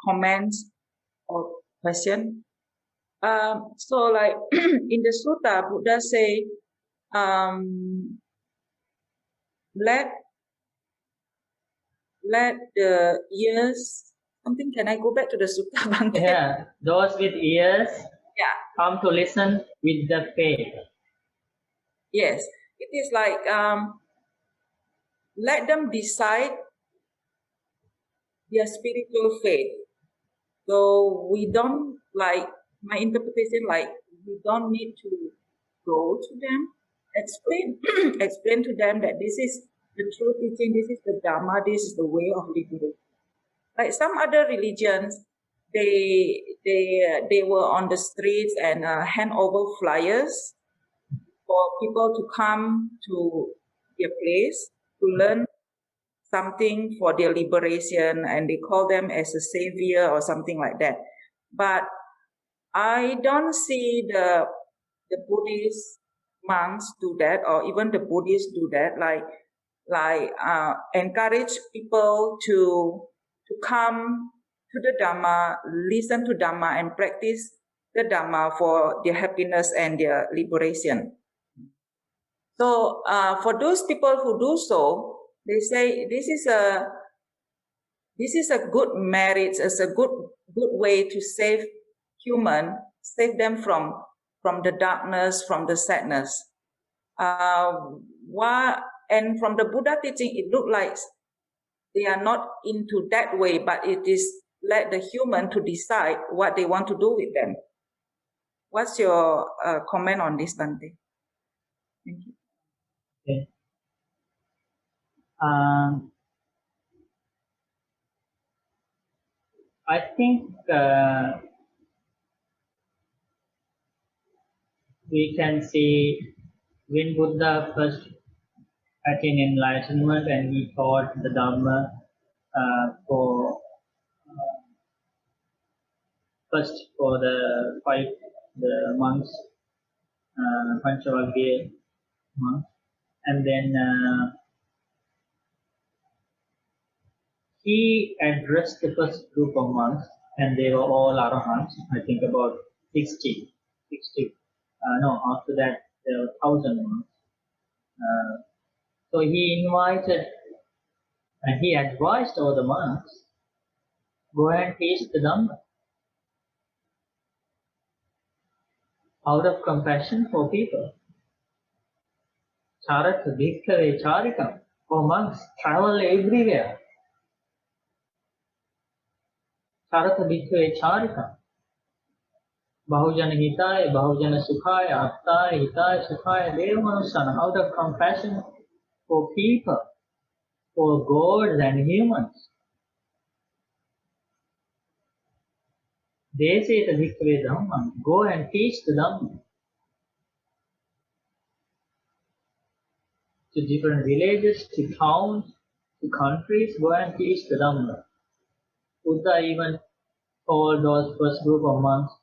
comment or question. So like in the sutta, Buddha say, let the ears, something, can I go back to the sutta, Bhante? Yeah, those with ears Yeah. come to listen with the faith. Yes. It is like, let them decide their spiritual faith. So we don't, like, my interpretation, like, we don't need to go to them, explain to them that this is the true teaching, this is the Dhamma, this is the way of living. Like some other religions, they were on the streets and hand over flyers for people to come to their place to learn something for their liberation, and they call them as a savior or something like that. But I don't see the Buddhist monks do that, or even the Buddhists do that, like encourage people to come to the Dhamma, listen to Dhamma, and practice the Dhamma for their happiness and their liberation. So for those people who do so, they say this is a good merit, it's a good way to save them from the darkness, from the sadness. And from the Buddha teaching, it looked like they are not into that way, but it is let the human to decide what they want to do with them. What's your comment on this, Bante? Thank you. Okay. I think we can see when Buddha first attained enlightenment and he taught the Dhamma for first for the monks, Panchavagya monks, and then he addressed the first group of monks, and they were all arahants. I think about 60. After that there were 1,000 monks. So he invited and he advised all the monks, go and teach the Dhamma out of compassion for people. Charata bhikkhave charikam. For monks, travel everywhere. Charata bhikkhave charikam. Bahujana hitaya, bahujana sukhaya, attaya hitaya sukhaya, devamanusana. Out of compassion for people, for gods and humans. They say the bhikkhave Dhamma. Go and teach the Dhamma to different villages, to towns, to countries. Go and teach the Dhamma. Buddha even told those first group of monks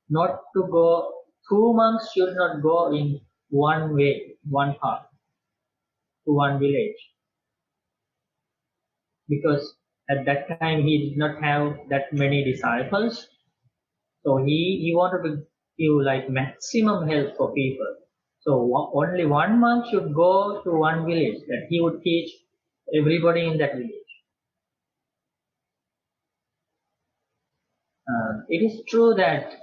not to go. 2 monks should not go in one way, one path, to one village, because at that time he did not have that many disciples. So he wanted to give like maximum help for people. So only one monk should go to one village, that he would teach everybody in that village. It is true that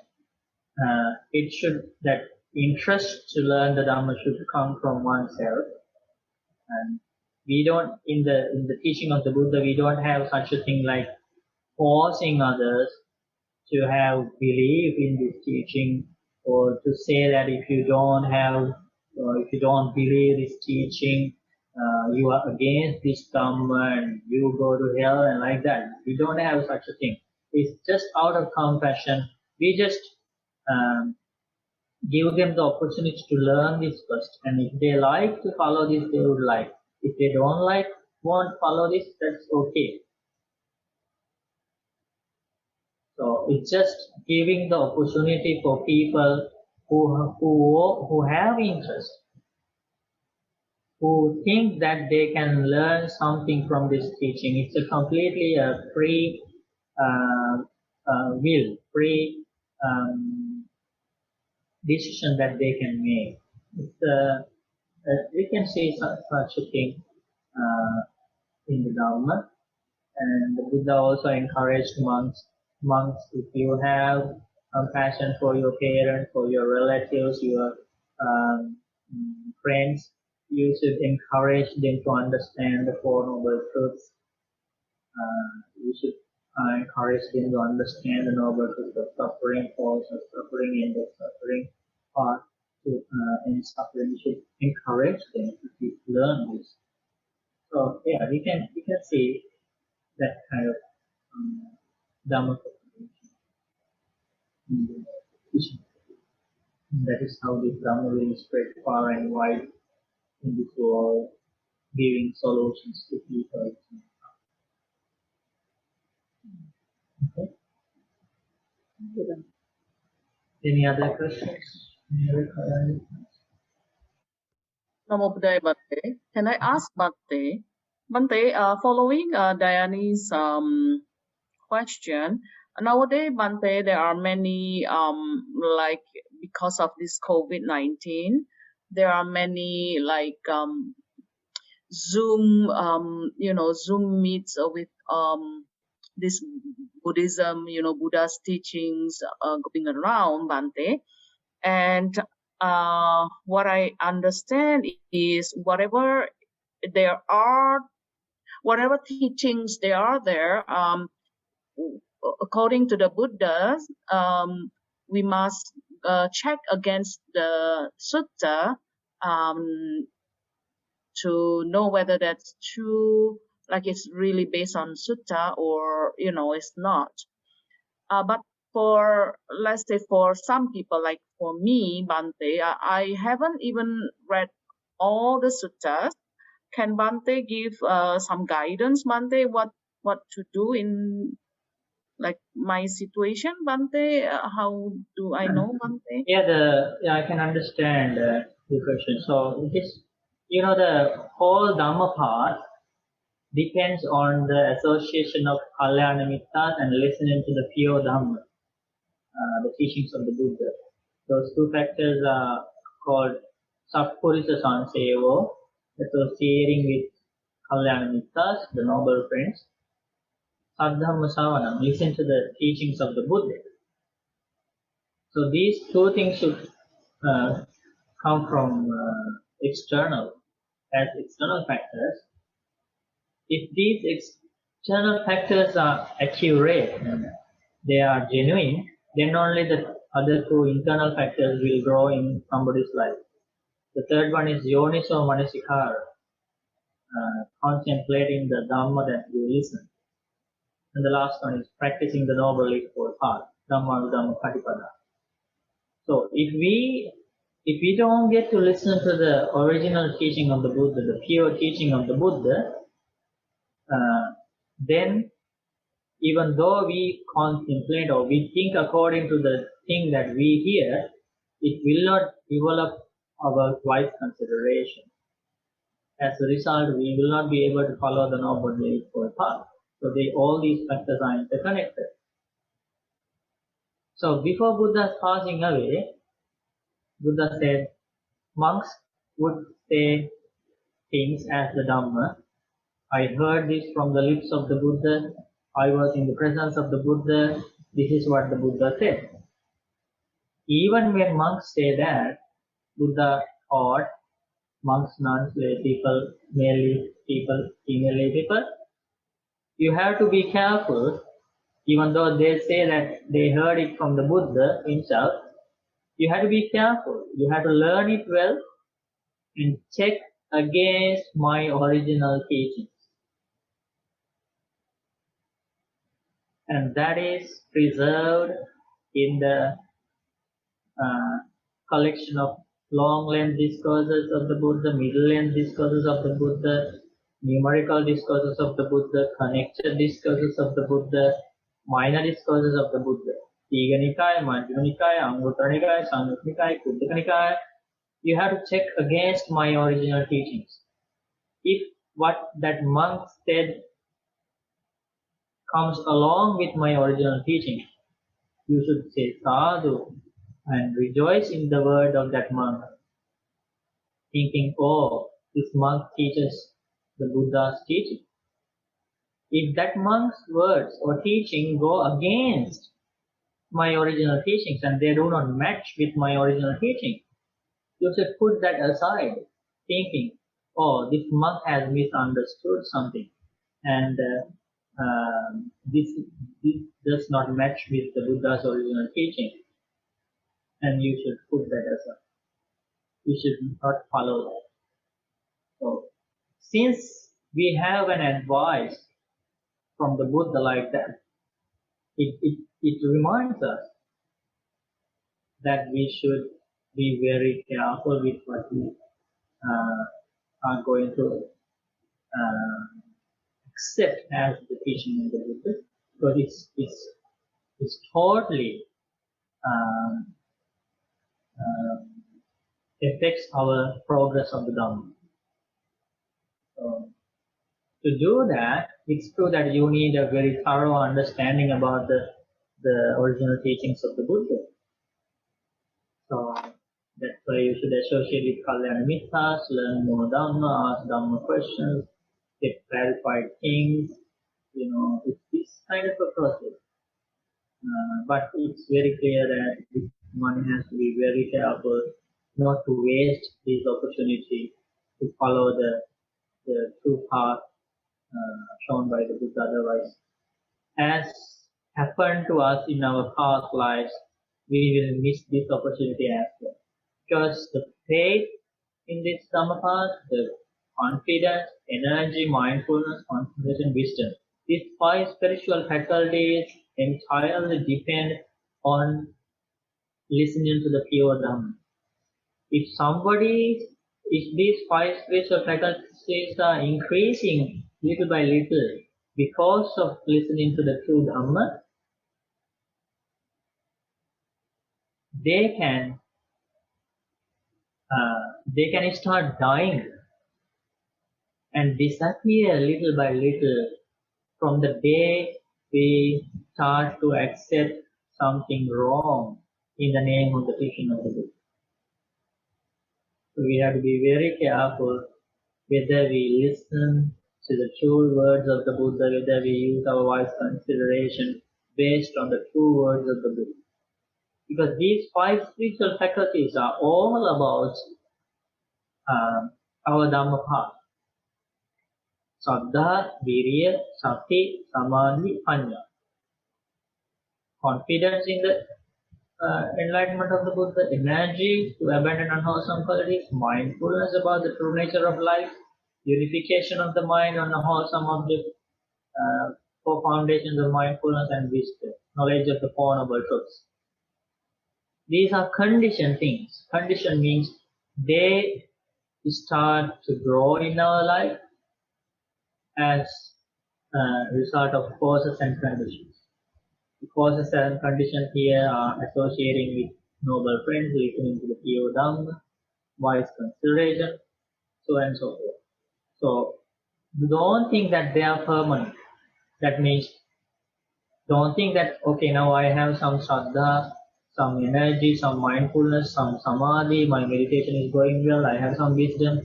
that interest to learn the Dhamma should come from oneself, and we don't in the teaching of the Buddha we don't have such a thing like forcing others to have belief in this teaching, or to say that if you don't believe this teaching, you are against this Dhamma and you go to hell and like that. We don't have such a thing. It's just out of compassion. We just give them the opportunity to learn this first, and if they like to follow this, they would like. If they won't follow this, that's okay. So it's just giving the opportunity for people who have interest, who think that they can learn something from this teaching. It's a completely free will, free decision that they can make. We can say such a thing in the Dhamma, and the Buddha also encouraged monks, if you have compassion for your parents, for your relatives, your friends, you should encourage them to understand the Four Noble Truths. You should encourage them to understand the Noble Truths of suffering, cause of suffering, end of suffering, path to end suffering. You should encourage them to learn this. So yeah, we can see that kind of Dhamma propagation in the teaching. That is how this Dhamma will spread far and wide in this world, giving solutions to people. Okay. Any other questions? Any other questions? Namo Buddhaya, Bhante. Can I ask Bhante? Bhante, following Dayani's question, nowadays, Bhante, there are many like because of this COVID-19, there are many like Zoom, Zoom meets with this Buddhism, Buddha's teachings going around, Bante. And what I understand is whatever teachings there are there, according to the Buddhas, we must check against the Sutta to know whether that's true, like it's really based on Sutta or, it's not. But let's say for some people, like for me, Bante, I haven't even read all the Suttas. Can Bante give some guidance, Bante, what to do in like my situation, Bante? How do I know, Bante? Yeah, I can understand the question. So it is, the whole Dhamma part depends on the association of Kalyana Mittas and listening to the pure Dhamma, the teachings of the Buddha. Those two factors are called Sappurisa Sansevo, associating with Kalyana Mittas, the noble friends. Saddhamma Savanam, listen to the teachings of the Buddha. So these two things should come from external factors. If these external factors are accurate and they are genuine, then only the other two internal factors will grow in somebody's life. The third one is Yoniso Manasikara, contemplating the Dhamma that you listen. And the last one is practicing the Noble Eightfold Path, Dhamma Dhamma Patipada. So if we don't get to listen to the original teaching of the Buddha, the pure teaching of the Buddha, then even though we contemplate or we think according to the thing that we hear, it will not develop our wise consideration. As a result, we will not be able to follow the Noble Eightfold Path. So all these factors are interconnected. So before Buddha's passing away, Buddha said monks would say things as the Dhamma. I heard this from the lips of the Buddha. I was in the presence of the Buddha. This is what the Buddha said. Even when monks say that, Buddha taught monks, nuns, lay people, male people, female lay people, you have to be careful. Even though they say that they heard it from the Buddha himself, you have to be careful. You have to learn it well and check against my original teachings. And that is preserved in the collection of long-length discourses of the Buddha, middle-length discourses of the Buddha, numerical discourses of the Buddha, connected discourses of the Buddha, minor discourses of the Buddha. Tīga Nikāya, Majjhima Nikāya, Anguttara Nikāya, Samyutta Nikāya, Khuddaka Nikāya. You have to check against my original teachings. If what that monk said comes along with my original teaching, you should say sadhu and rejoice in the word of that monk, thinking, oh, this monk teaches the Buddha's teaching. If that monk's words or teaching go against my original teachings and they do not match with my original teaching, you should put that aside, thinking, oh, this monk has misunderstood something and this does not match with the Buddha's original teaching, and you should put that aside. You should not follow that. So, since we have an advice from the Buddha like that, it reminds us that we should be very careful with what we are going to accept as the teaching of the Buddha, because it's totally affects our progress of the Dhamma. So, to do that, it's true that you need a very thorough understanding about the original teachings of the Buddha. So That's why you should associate with Kalyana Mittas, learn more Dhamma, ask Dhamma questions, get clarified things. It's this kind of a process. But it's very clear that one has to be very careful not to waste this opportunity to follow the true path shown by the Buddha. Otherwise, as happened to us in our past lives, we will miss this opportunity as well. Because the faith in this Dhamma path, the confidence, energy, mindfulness, concentration, wisdom, these 5 spiritual faculties entirely depend on listening to the pure Dhamma. If these 5 spiritual faculties are increasing little by little because of listening to the true Dhamma, they can start dying and disappear little by little from the day we start to accept something wrong in the name of the teaching of the Buddha. So we have to be very careful whether we listen to the true words of the Buddha, whether we use our wise consideration based on the true words of the Buddha. Because these 5 spiritual faculties are all about our Dhamma path. Saddha, Virya, Sati, Samadhi, Panya. Confidence in the enlightenment of the Buddha, energy to abandon unwholesome qualities, mindfulness about the true nature of life, unification of the mind on a wholesome object, 4 foundations of mindfulness and wisdom, knowledge of the Four Noble Truths. These are conditioned things. Condition means they start to grow in our life as a result of causes and conditions. The causes and conditions here are associating with noble friends, listening to the pure Dhamma, wise consideration, so and so forth. So don't think that they are permanent. That means don't think that, okay, now I have some Shraddha, some energy, some mindfulness, some Samadhi, my meditation is going well, I have some wisdom,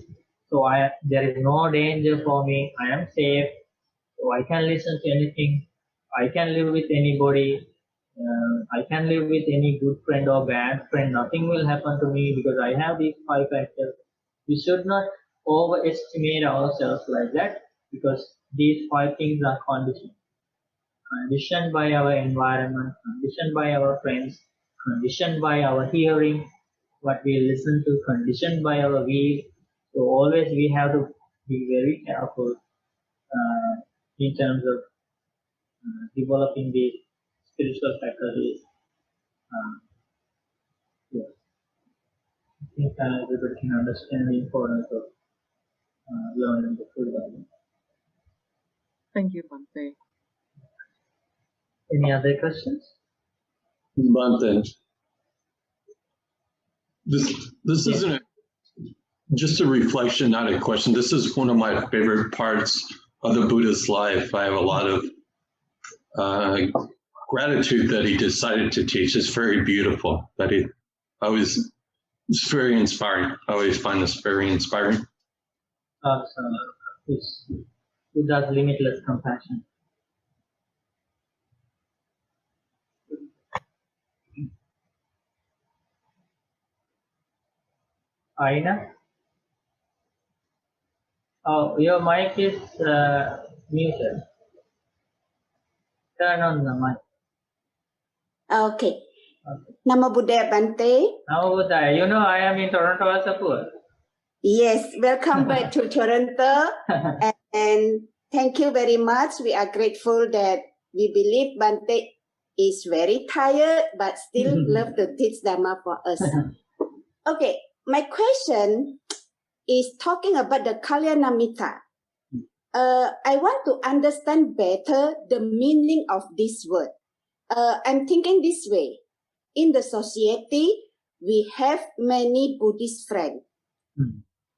so there is no danger for me, I am safe, so I can listen to anything, I can live with anybody, I can live with any good friend or bad friend, nothing will happen to me because I have these 5 factors. We should not overestimate ourselves like that because these 5 things are conditioned. Conditioned by our environment, conditioned by our friends, conditioned by our hearing, what we listen to, conditioned by our view. So always we have to be very careful in terms of developing these spiritual faculties. Yes. I think everybody can understand the importance of learning the full Dhamma. Thank you, Bhante. Any other questions? Bhante, this isn't just a reflection, not a question. This is one of my favorite parts of the Buddha's life. I have a lot of gratitude that he decided to teach. It's very beautiful. It's very inspiring. I always find this very inspiring. It's Buddha's limitless compassion. Aina? Oh, your mic is muted. Turn on the mic. Okay. Nama Buddhaya Bante. Now, Buddha, I am in Toronto as a poor. Yes, welcome back to Toronto. And thank you very much. We are grateful that we believe Bante is very tired, but still love to teach Dhamma for us. Okay, my question is talking about the Kalyanamitta. I want to understand better the meaning of this word. I'm thinking this way. In the society, we have many Buddhist friends.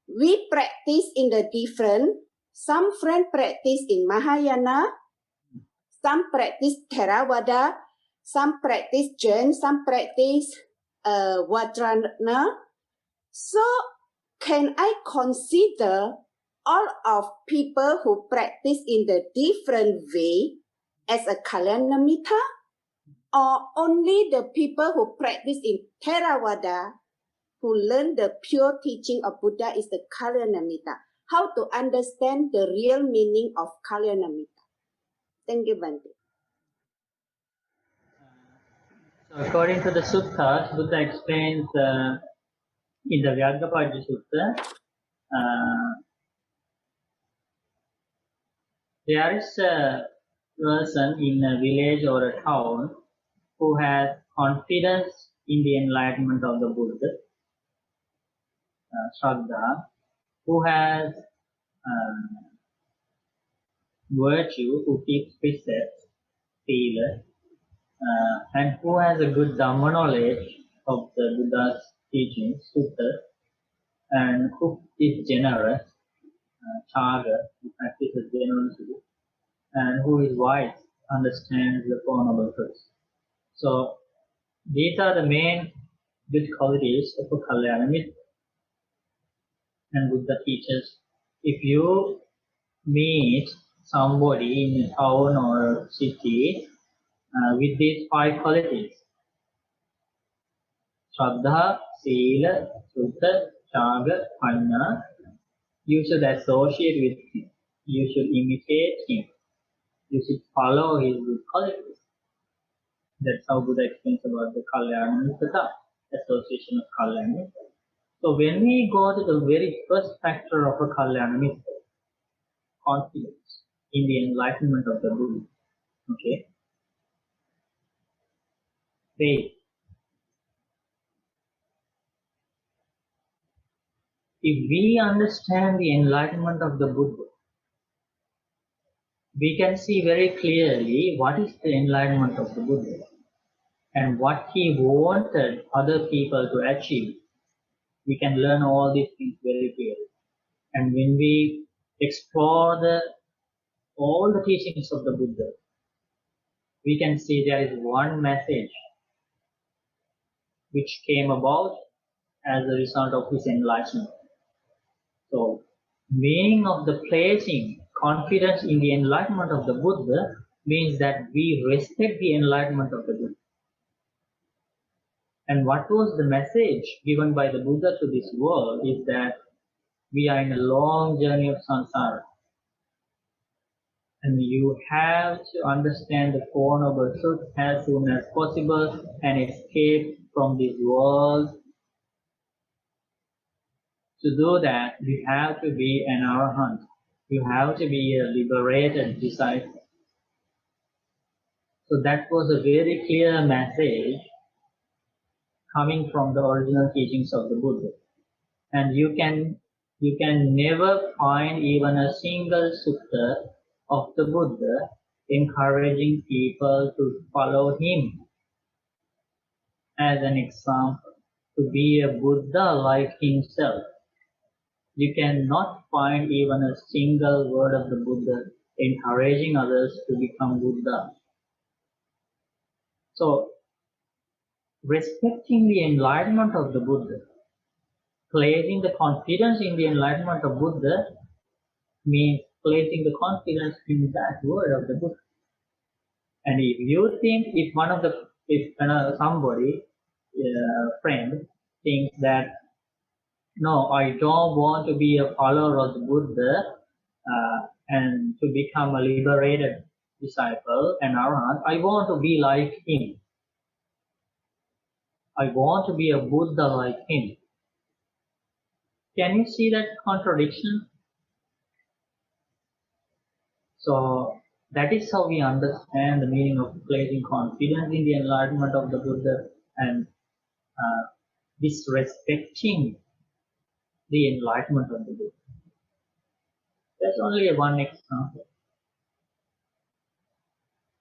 We practice in the different. Some friends practice in Mahayana, some practice Theravada, some practice Jain, some practice Vajrayana, So, can I consider all of people who practice in the different way as a Kalyanamitta, or only the people who practice in Theravada who learn the pure teaching of Buddha is the Kalyanamitta? How to understand the real meaning of Kalyanamitta? Thank you, Bhante. So according to the Sutta, Buddha explains in the Vyaggapada Sutta, there is a person in a village or a town who has confidence in the enlightenment of the Buddha, Shraddha, who has virtue, who keeps precepts, Sila, and who has a good Dhamma knowledge of the Buddha's teachings, Sutta, and who is generous, Chaga, who practices generosity, and who is wise, understands the Four Noble Truths. So these are the main good qualities of a Kalyanamitta. And Buddha teaches, if you meet somebody in a town or a city with these 5 qualities, Shraddha, Sila, Sutta, Chaga, Panna, you should associate with him. You should imitate him. You should follow his good qualities. That's how Buddha explains about the Kalyanamitta, association of Kalyanamitta. So when we go to the very first factor of a Kalyanamitta, confidence in the enlightenment of the Buddha, okay? Faith. If we understand the enlightenment of the Buddha, we can see very clearly what is the enlightenment of the Buddha and what he wanted other people to achieve. We can learn all these things very clearly. And when we explore all the teachings of the Buddha, we can see there is one message which came about as a result of his enlightenment. So, meaning of the placing confidence in the enlightenment of the Buddha means that we respect the enlightenment of the Buddha. And what was the message given by the Buddha to this world is that we are in a long journey of samsara. And you have to understand the Four Noble Truths as soon as possible and escape from this world. To do that, you have to be an arahant. You have to be a liberated disciple. So that was a very clear message coming from the original teachings of the Buddha. And you can never find even a single sutta of the Buddha encouraging people to follow him as an example, to be a Buddha like himself. You cannot find even a single word of the Buddha encouraging others to become Buddha. So, respecting the enlightenment of the Buddha, placing the confidence in the enlightenment of Buddha means placing the confidence in that word of the Buddha. And if you think, if somebody, friend, thinks that, no, I don't want to be a follower of the Buddha and to become a liberated disciple, an arahant, I want to be like him. I want to be a Buddha like him. Can you see that contradiction? So that is how we understand the meaning of placing confidence in the enlightenment of the Buddha and disrespecting the enlightenment of the Buddha. That's only one example.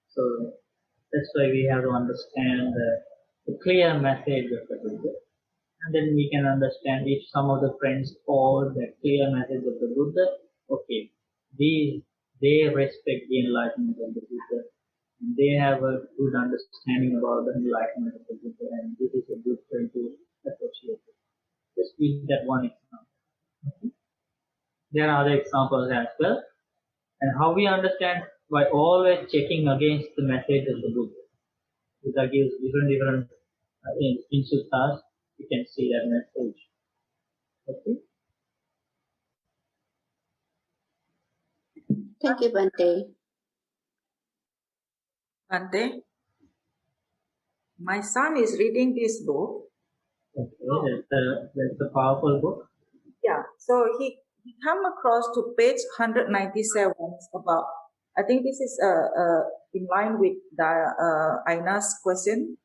So that's why we have to understand the clear message of the Buddha. And then we can understand if some of the friends follow the clear message of the Buddha, okay, they respect the enlightenment of the Buddha. And they have a good understanding about the enlightenment of the Buddha, and this is a good friend to associate with. Just is that one example. Okay? There are other examples as well. And how we understand? By always checking against the message of the book. Buddha gives different in suttas, you can see that message. Okay. Thank you, Bante. Bante, my son is reading this book. Okay, that's a powerful book. Yeah, so he come across to page 197 about, I think this is in line with the Aina's question.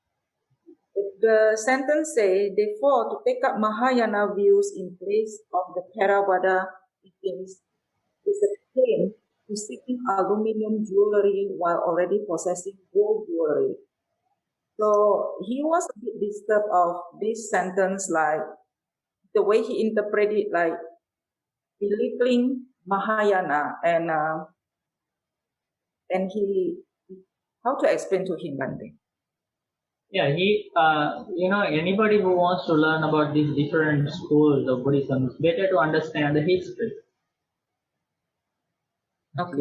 The sentence say, therefore, to take up Mahayana views in place of the Theravada teachings is akin to seeking aluminum jewelry while already possessing gold jewelry. So he was a bit disturbed of this sentence, like the way he interpreted, like belittling Mahayana, and he, how to explain to him, Bante? Yeah, anybody who wants to learn about these different schools of Buddhism, it's better to understand the history. Okay.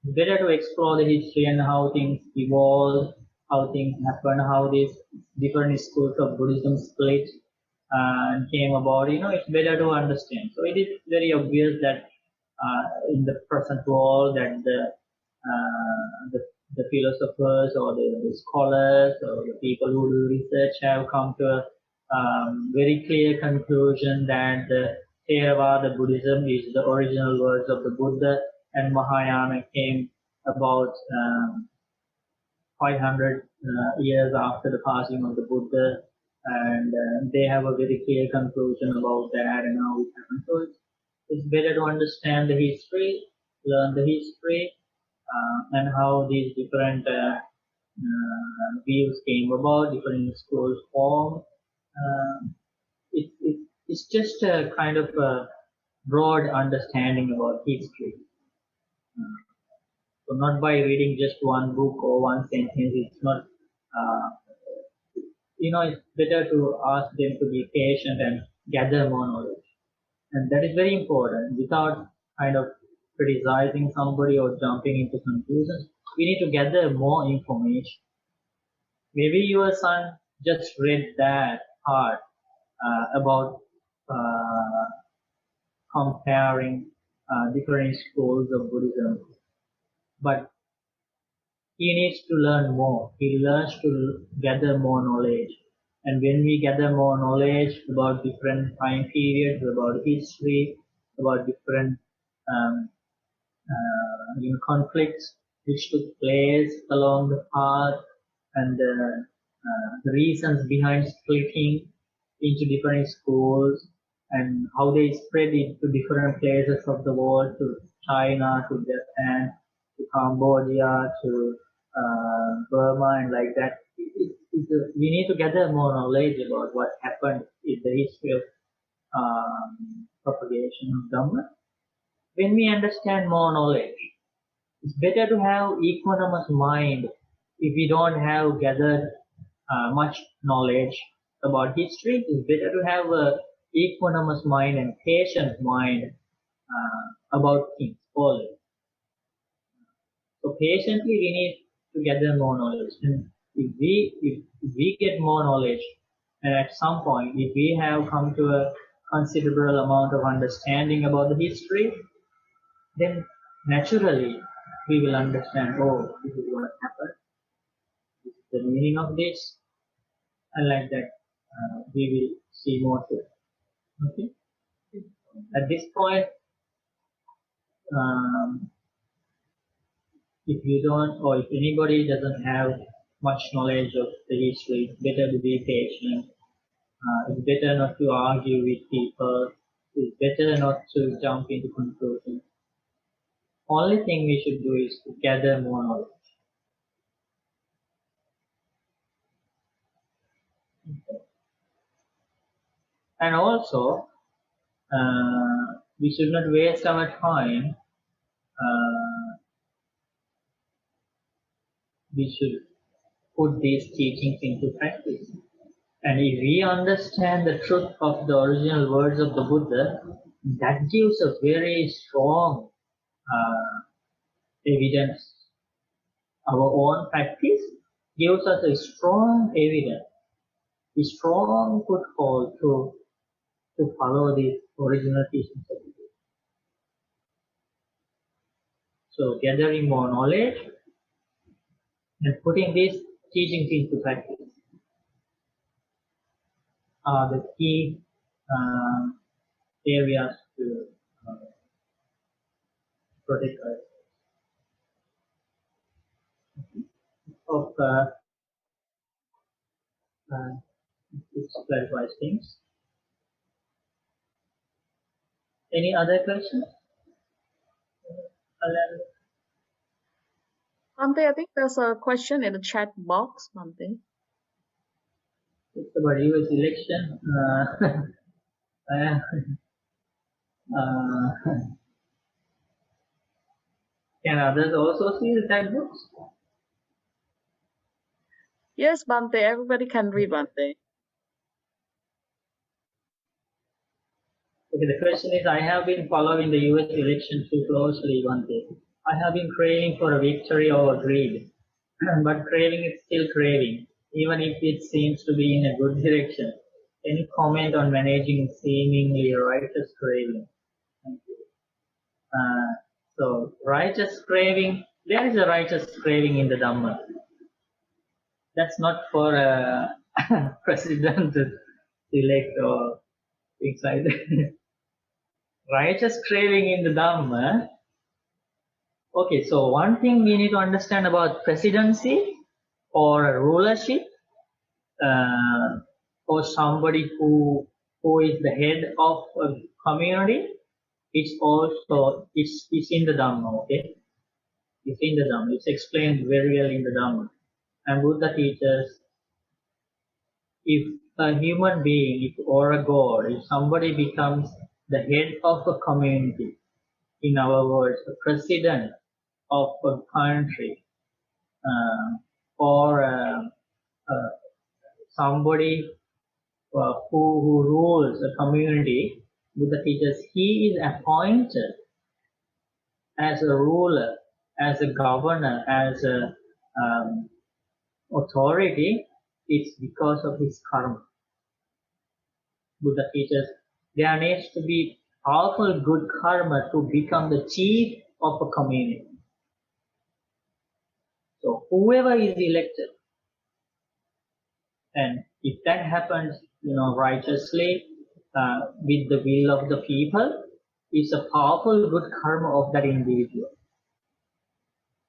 It's better to explore the history and how things evolve, how things happen, how these different schools of Buddhism split and came about. It's better to understand. So it is very obvious that in the present world that the philosophers or the scholars or the people who do research have come to a very clear conclusion that the Theravada Buddhism is the original words of the Buddha, and Mahayana came about 500 years after the passing of the Buddha, and they have a very clear conclusion about that and how it happened. So it's better to understand the history, learn the history, and how these different views came about, different schools formed. It's just a kind of a broad understanding about history. So not by reading just one book or one sentence, it's not, it's better to ask them to be patient and gather more knowledge. And that is very important. Without kind of criticizing somebody or jumping into conclusions, we need to gather more information. Maybe your son just read that part about comparing different schools of Buddhism, but he needs to learn more. He learns to gather more knowledge. And when we gather more knowledge about different time periods, about history, about different conflicts which took place along the path, and the reasons behind splitting into different schools, and how they spread into different places of the world, to China, to Japan, to Cambodia, to Burma, and like that. We need to gather more knowledge about what happened in the history of propagation of Dhamma. When we understand more knowledge, it's better to have equanimous mind. If we don't have gathered much knowledge about history, it's better to have a equanimous mind and patient mind about things always. So patiently we need to gather more knowledge. And if we get more knowledge, and at some point, if we have come to a considerable amount of understanding about the history, then naturally we will understand, oh, this is what happened, this is the meaning of this, and like that we will see more to it. Okay? At this point, if you don't, or if anybody doesn't have much knowledge of the history, it's better to be patient. It's better not to argue with people. It's better not to jump into conclusions. Only thing we should do is to gather more knowledge. Okay. And also, we should not waste our time. We should put these teachings into practice. And if we understand the truth of the original words of the Buddha, that gives a very strong evidence. Our own practice gives us a strong evidence, a strong foothold to follow the original teachings of the Buddha. So gathering more knowledge and putting these teachings into practice are the key areas to protect us. Of it clarifies things. Any other questions? Bante, I think there's a question in the chat box, Bante. It's about US election. Can others also see the chat box? Yes, Bante, everybody can read, Bante. Okay, the question is, I have been following the US election too closely one day. I have been craving for a victory over greed, but craving is still craving, even if it seems to be in a good direction. Any comment on managing seemingly righteous craving? Thank you. So, righteous craving, there is a righteous craving in the Dhamma. That's not for a president to elect or things like that. Righteous craving in the Dhamma. Okay, so one thing we need to understand about presidency or rulership, or somebody who is the head of a community, it's in the Dhamma, okay? It's in the Dhamma. It's explained very well in the Dhamma. And Buddha teaches, if a human being or a god, if somebody becomes the head of a community, in our words, the president of a country, or somebody who rules a community, Buddha teaches he is appointed as a ruler, as a governor, as a authority. It's because of his karma. Buddha teaches there needs to be powerful good karma to become the chief of a community. So whoever is elected, and if that happens, righteously, with the will of the people, it's a powerful good karma of that individual.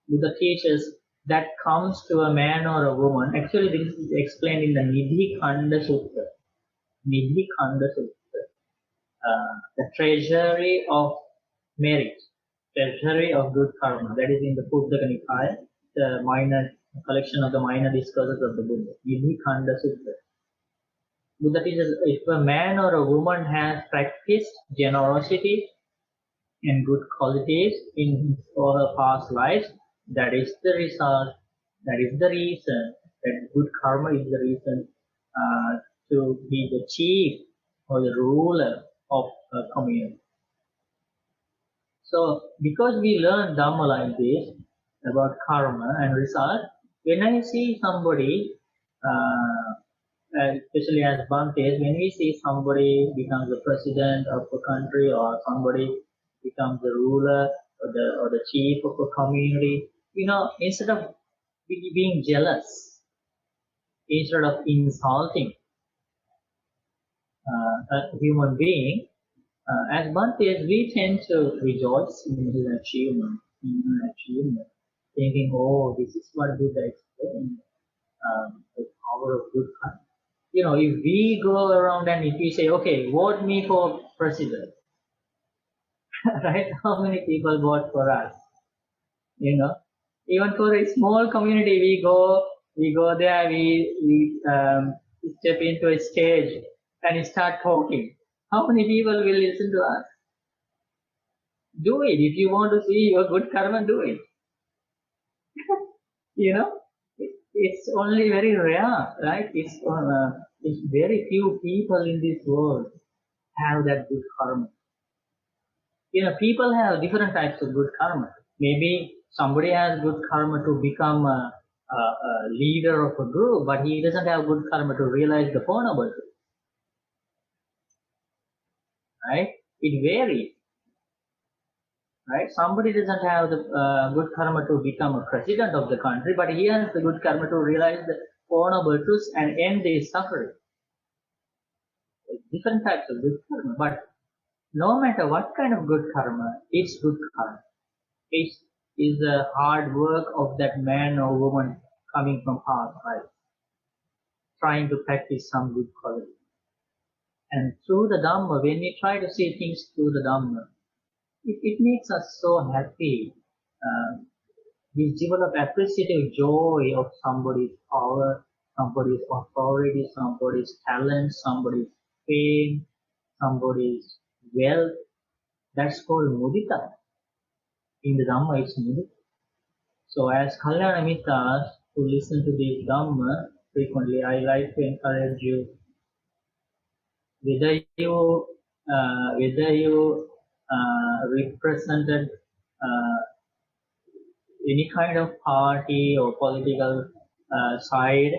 Buddha teaches that comes to a man or a woman. Actually, this is explained in the Nidhi Khanda Sutta. Nidhi Khanda Sutta. The treasury of merit, treasury of good karma. That is in the Buddhaka Nikaya, the minor collection of the minor discourses of the Buddha. Nidhi Khanda Sutta. Buddha teaches if a man or a woman has practiced generosity and good qualities in his or her past lives, that is the result, that is the reason, that good karma is the reason to be the chief or the ruler of a community. So, because we learn Dhamma like this, about karma and result, when I see somebody, especially as Bhante, when we see somebody becomes the president of a country or somebody becomes the ruler or the chief of a community, instead of being jealous, instead of insulting a human being, as Bhante, we tend to rejoice in his achievement, thinking, oh, this is what Buddha explained, the power of good karma. If we go around and if we say, okay, vote me for president, right? How many people vote for us? Even for a small community, we go there, we step into a stage and start talking. How many people will listen to us? Do it. If you want to see your good karma, do it. it's only very rare, right? It's very few people in this world have that good karma. People have different types of good karma. Maybe somebody has good karma to become a leader of a group, but he doesn't have good karma to realize the Four Noble Truths. Right? It varies. Right? Somebody doesn't have the good karma to become a president of the country, but he has the good karma to realize the Four Noble Truths and end his suffering. Different types of good karma, but no matter what kind of good karma, it's good karma. It is the hard work of that man or woman coming from past life, trying to practice some good quality. And through the Dhamma, when we try to see things through the Dhamma, it makes us so happy. We develop appreciative joy of somebody's power, somebody's authority, somebody's talent, somebody's fame, somebody's wealth. That's called mudita. In the Dhamma, it's mudita. So as Kalyana Mittas who listen to this Dhamma frequently, I like to encourage you, whether you represented any kind of party or political side,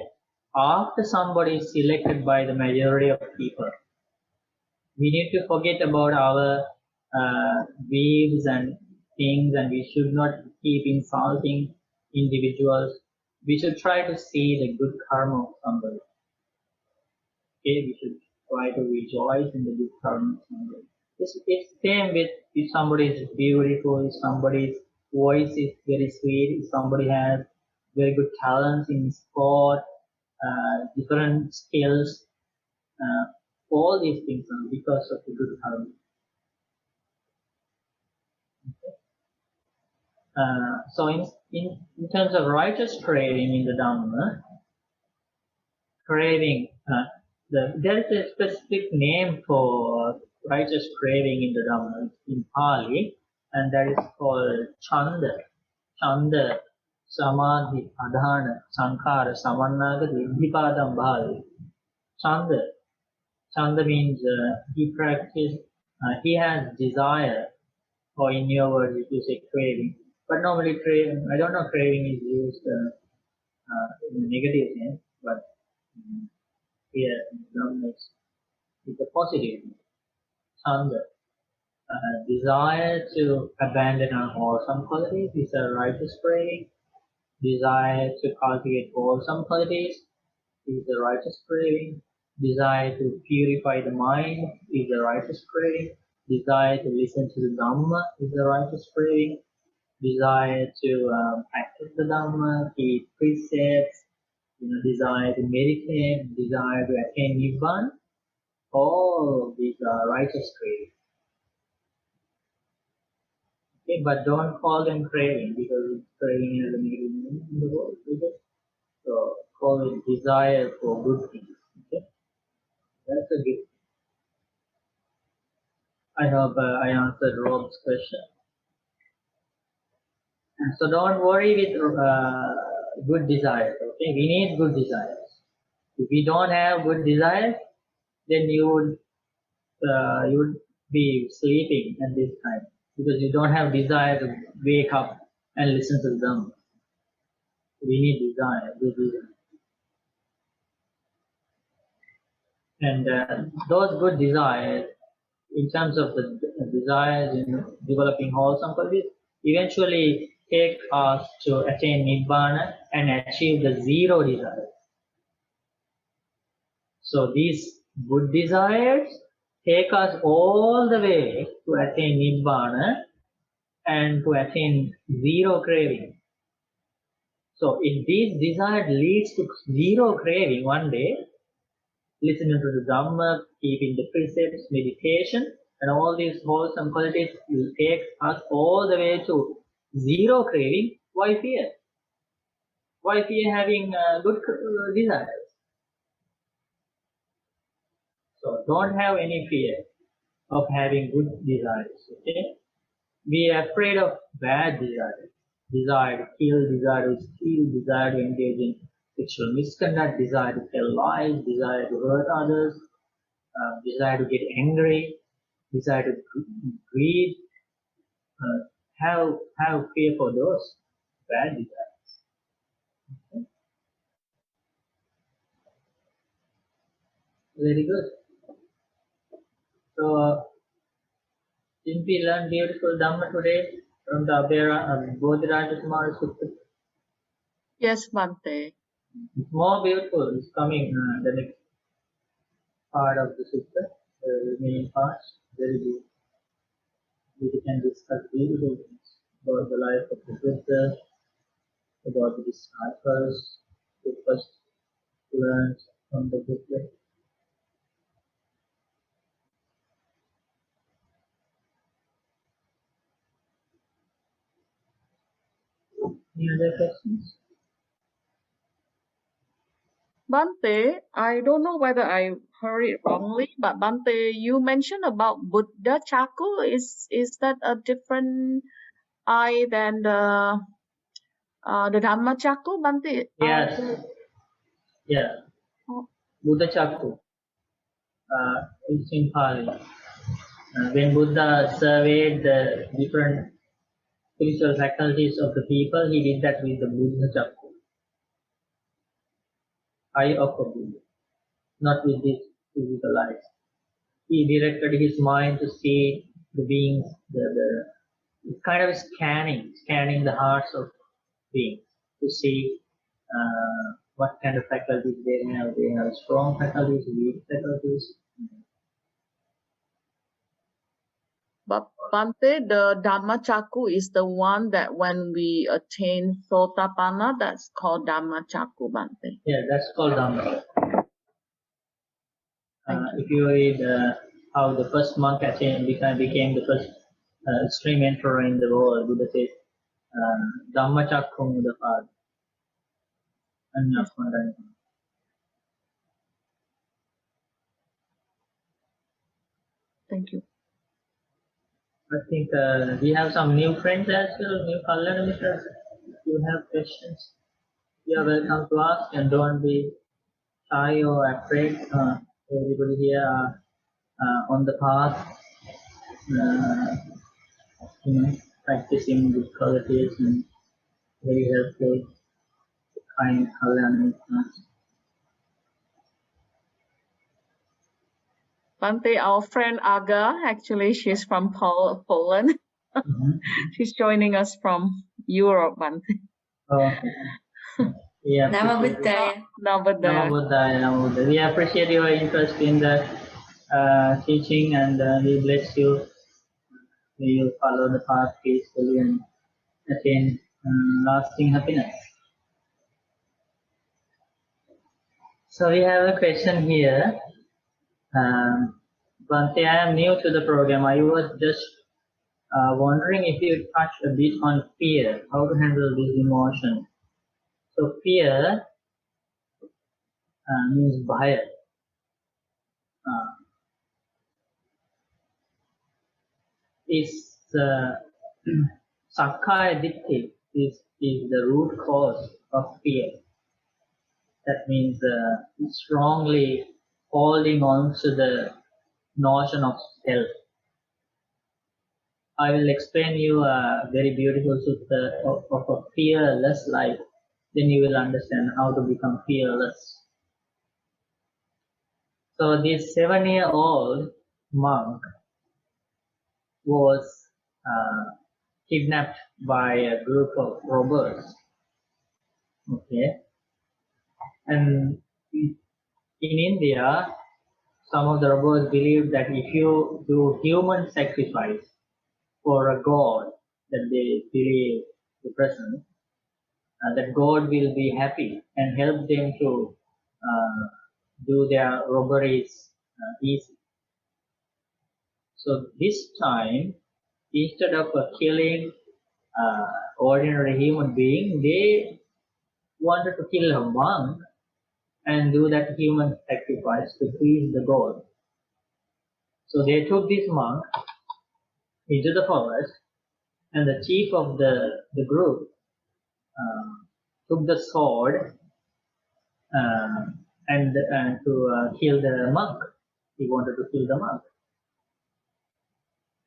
after somebody is selected by the majority of people, we need to forget about our views and things, and we should not keep insulting individuals. We should try to see the good karma of somebody. Okay, we should try to rejoice in the good karma of somebody. It's same with if somebody is beautiful, if somebody's voice is very sweet, if somebody has very good talents in sport, different skills, all these things are because of the good karma. So in terms of righteous craving in the Dhamma, craving, there is a specific name for righteous craving in the Dhamma in Pali, and that is called Chanda. Chanda, Samadhi, Adhana, Sankara, Samannagati, Vipadam Bhali. Chanda. Chanda means he has desire, or in your words, if you say craving. But normally craving, I don't know craving is used in a negative sense, but here it's a positive sense. Chanda. Desire to abandon unwholesome qualities is a righteous craving. Desire to cultivate wholesome qualities is a righteous craving. Desire to purify the mind is a righteous craving. Desire to listen to the Dhamma is a righteous craving. Desire to practice the Dhamma, keep precepts, desire to meditate, desire to attain Nibbana, all these are righteous cravings. Okay, but don't call them craving because craving has a negative meaning in the world. Okay? So call it desire for good things. Okay? That's a good. I hope I answered Rob's question. And so don't worry with good desires. Okay, we need good desires. If we don't have good desires, then you would be sleeping at this time because you don't have desire to wake up and listen to them. We need desire, good desire. And those good desires, in terms of the desires in developing wholesome qualities, eventually take us to attain Nibbana and achieve the zero desires. So these good desires take us all the way to attain Nibbana and to attain zero craving. So if this desire leads to zero craving one day, listening to the Dhamma, keeping the precepts, meditation, and all these wholesome qualities will take us all the way to zero craving. Why fear? Why fear having good desires? So don't have any fear of having good desires. Okay? We are afraid of bad desires. Desire to kill, desire to steal, desire to engage in sexual misconduct, desire to tell lies, desire to hurt others, desire to get angry, desire to greed. Have fear for those bad desires. Okay. Very good. So, didn't we learn beautiful Dhamma today from the Bodhirājakumāra Sutta? Yes, Bhante. It's more beautiful. It's coming the next part of the Sutta, the remaining parts. Very beautiful. We can discuss beautiful things about the life of the Buddha, about the disciples who first learned from the Buddha. Any other questions? Bhante, I don't know whether I heard it wrongly, but Bhante, you mentioned about Buddha Chaku. Is that a different eye than the Dhamma Chaku, Bhante? Yes. Yeah. Oh, Buddha Chaku. It's in Pali. When Buddha surveyed the different spiritual faculties of the people, he did that with the Buddha Chaku, eye of a Buddha, not with his physical eyes. He directed his mind to see the beings, the kind of scanning the hearts of beings to see what kind of faculties they have. They have strong faculties, weak faculties. but Bhante, the Dhamma Chaku is the one that when we attain Sotapanna, that's called Dhamma Chaku, Bhante. Yeah, that's called Dhamma. Thank you. If you read how the first monk became the first extreme emperor in the world, Buddha says, Dhamma Chakum Udapad. Thank you. I think we have some new friends as well, new Kalyanamittras. If you have questions, you are welcome to ask and don't be shy or afraid. Everybody here are on the path, practicing good qualities and very helpful, kind Kalyanamittras. Bhante, our friend Aga, actually, she's from Poland. She's joining us from Europe, Bhante. Okay. Yeah. Nama Buddhaya. Namaste. Namo Buddhaya, Namo Buddhaya. We appreciate your interest in the teaching, and we bless you. May you follow the path peacefully and attain lasting happiness. So we have a question here. Bhante, I am new to the program. I was just wondering if you touch a bit on fear, how to handle this emotion. So fear means bhaya. Is Sakkaya Ditthi is the root cause of fear. That means strongly holding on to the notion of self. I will explain you a very beautiful sutta of a fearless life. Then you will understand how to become fearless. So this 7-year-old monk was kidnapped by a group of robbers. Okay. And in India, some of the robbers believe that if you do human sacrifice for a god that they believe the present, that God will be happy and help them to do their robberies easy. So this time, instead of killing ordinary human being, they wanted to kill a monk and do that human sacrifice to please the god. So they took this monk into the forest, and the chief of the group took the sword and to kill the monk. He wanted to kill the monk.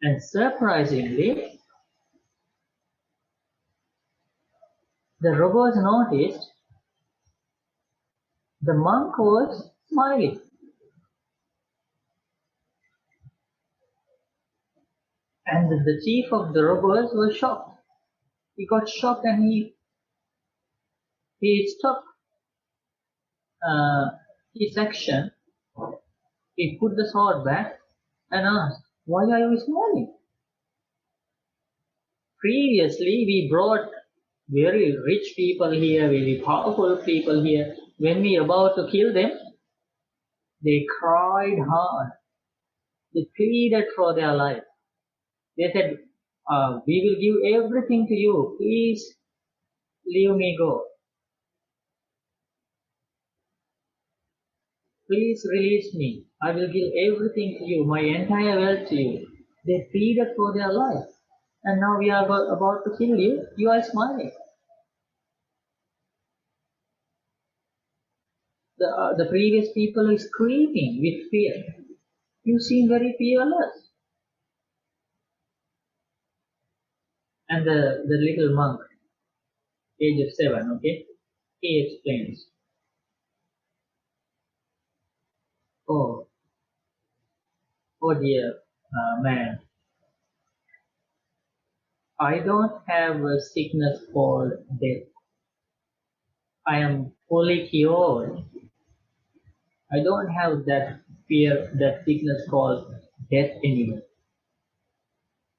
And surprisingly, the robbers noticed the monk was smiling. And the chief of the robbers was shocked. He got shocked and he stopped his action. He put the sword back and asked, "Why are you smiling? Previously, we brought very rich people here, very powerful people here. When we were about to kill them, they cried hard. They pleaded for their life. They said, we will give everything to you. Please leave me go. Please release me. I will give everything to you, my entire wealth to you." They pleaded for their life. And now we are about to kill you. You are smiling. The previous people are screaming with fear. You seem very fearless. And the little monk, age of 7, okay, he explains, oh dear man, I don't have a sickness called death. I am fully cured. I don't have that fear, that sickness called death anymore.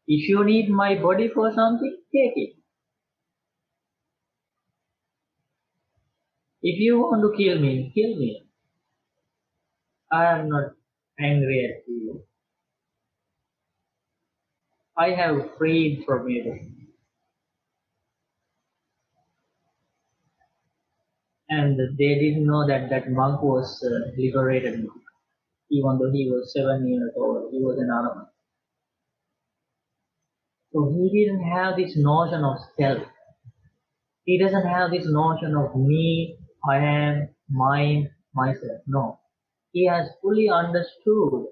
If you need my body for something, take it. If you want to kill me, kill me. I am not angry at you. I have freed from everything. And they didn't know that that monk was liberated monk. Even though he was 7 years old, he was an Arama. So he didn't have this notion of self. He doesn't have this notion of me, I am, mine, myself. No. He has fully understood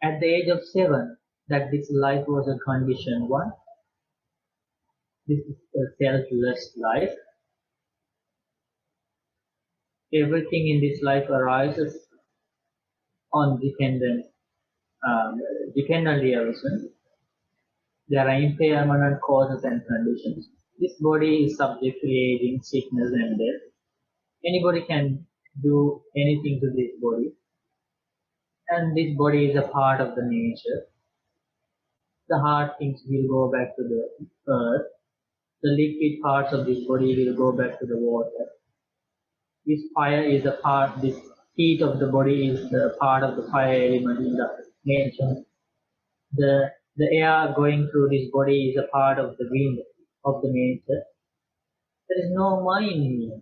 at the age of 7 that this life was a conditioned one. This is a selfless life. Everything in this life arises on dependent reason. There are impermanent causes and conditions. This body is subject to aging, sickness, and death. Anybody can do anything to this body. And this body is a part of the nature. The hard things will go back to the earth. The liquid parts of this body will go back to the water. This fire is a part, this heat of the body is the part of the fire element in the nature. The air going through this body is a part of the wind of the nature. There is no mind here.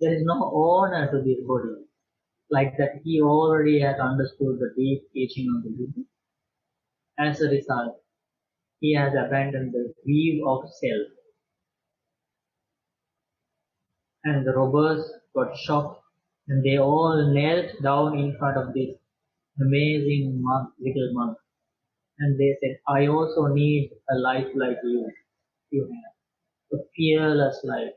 There is no owner to this body. Like that, he already has understood the deep teaching of the Buddha. As a result, he has abandoned the view of self. And the robbers got shocked and they all knelt down in front of this amazing monk, little monk. And they said, I also need a life like you. You have a fearless life,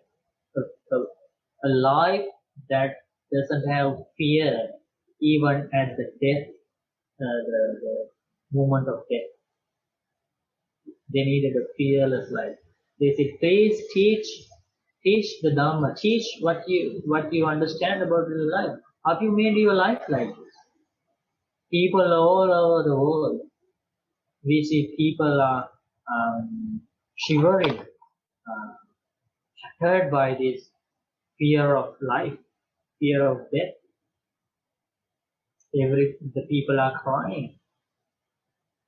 a life that doesn't have fear even at the death, the moment of death. They needed a fearless life. They said, please teach the Dhamma, teach what you understand about your life. Have you made your life like this? People all over the world, we see people are shivering, shattered by this fear of life, fear of death. The people are crying.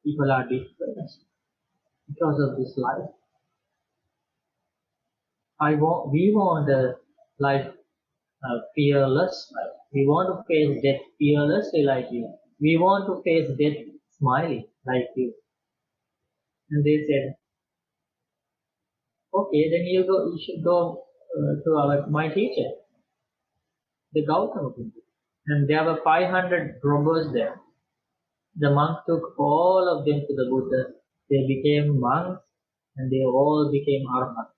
People are distressed because of this life. We want a life, fearless life. We want to face death fearlessly like you. We want to face death smiling like you. And they said, okay, then you should go to my teacher. the Gautama Buddha. And there were 500 robbers there. The monk took all of them to the Buddha. They became monks and they all became arahants.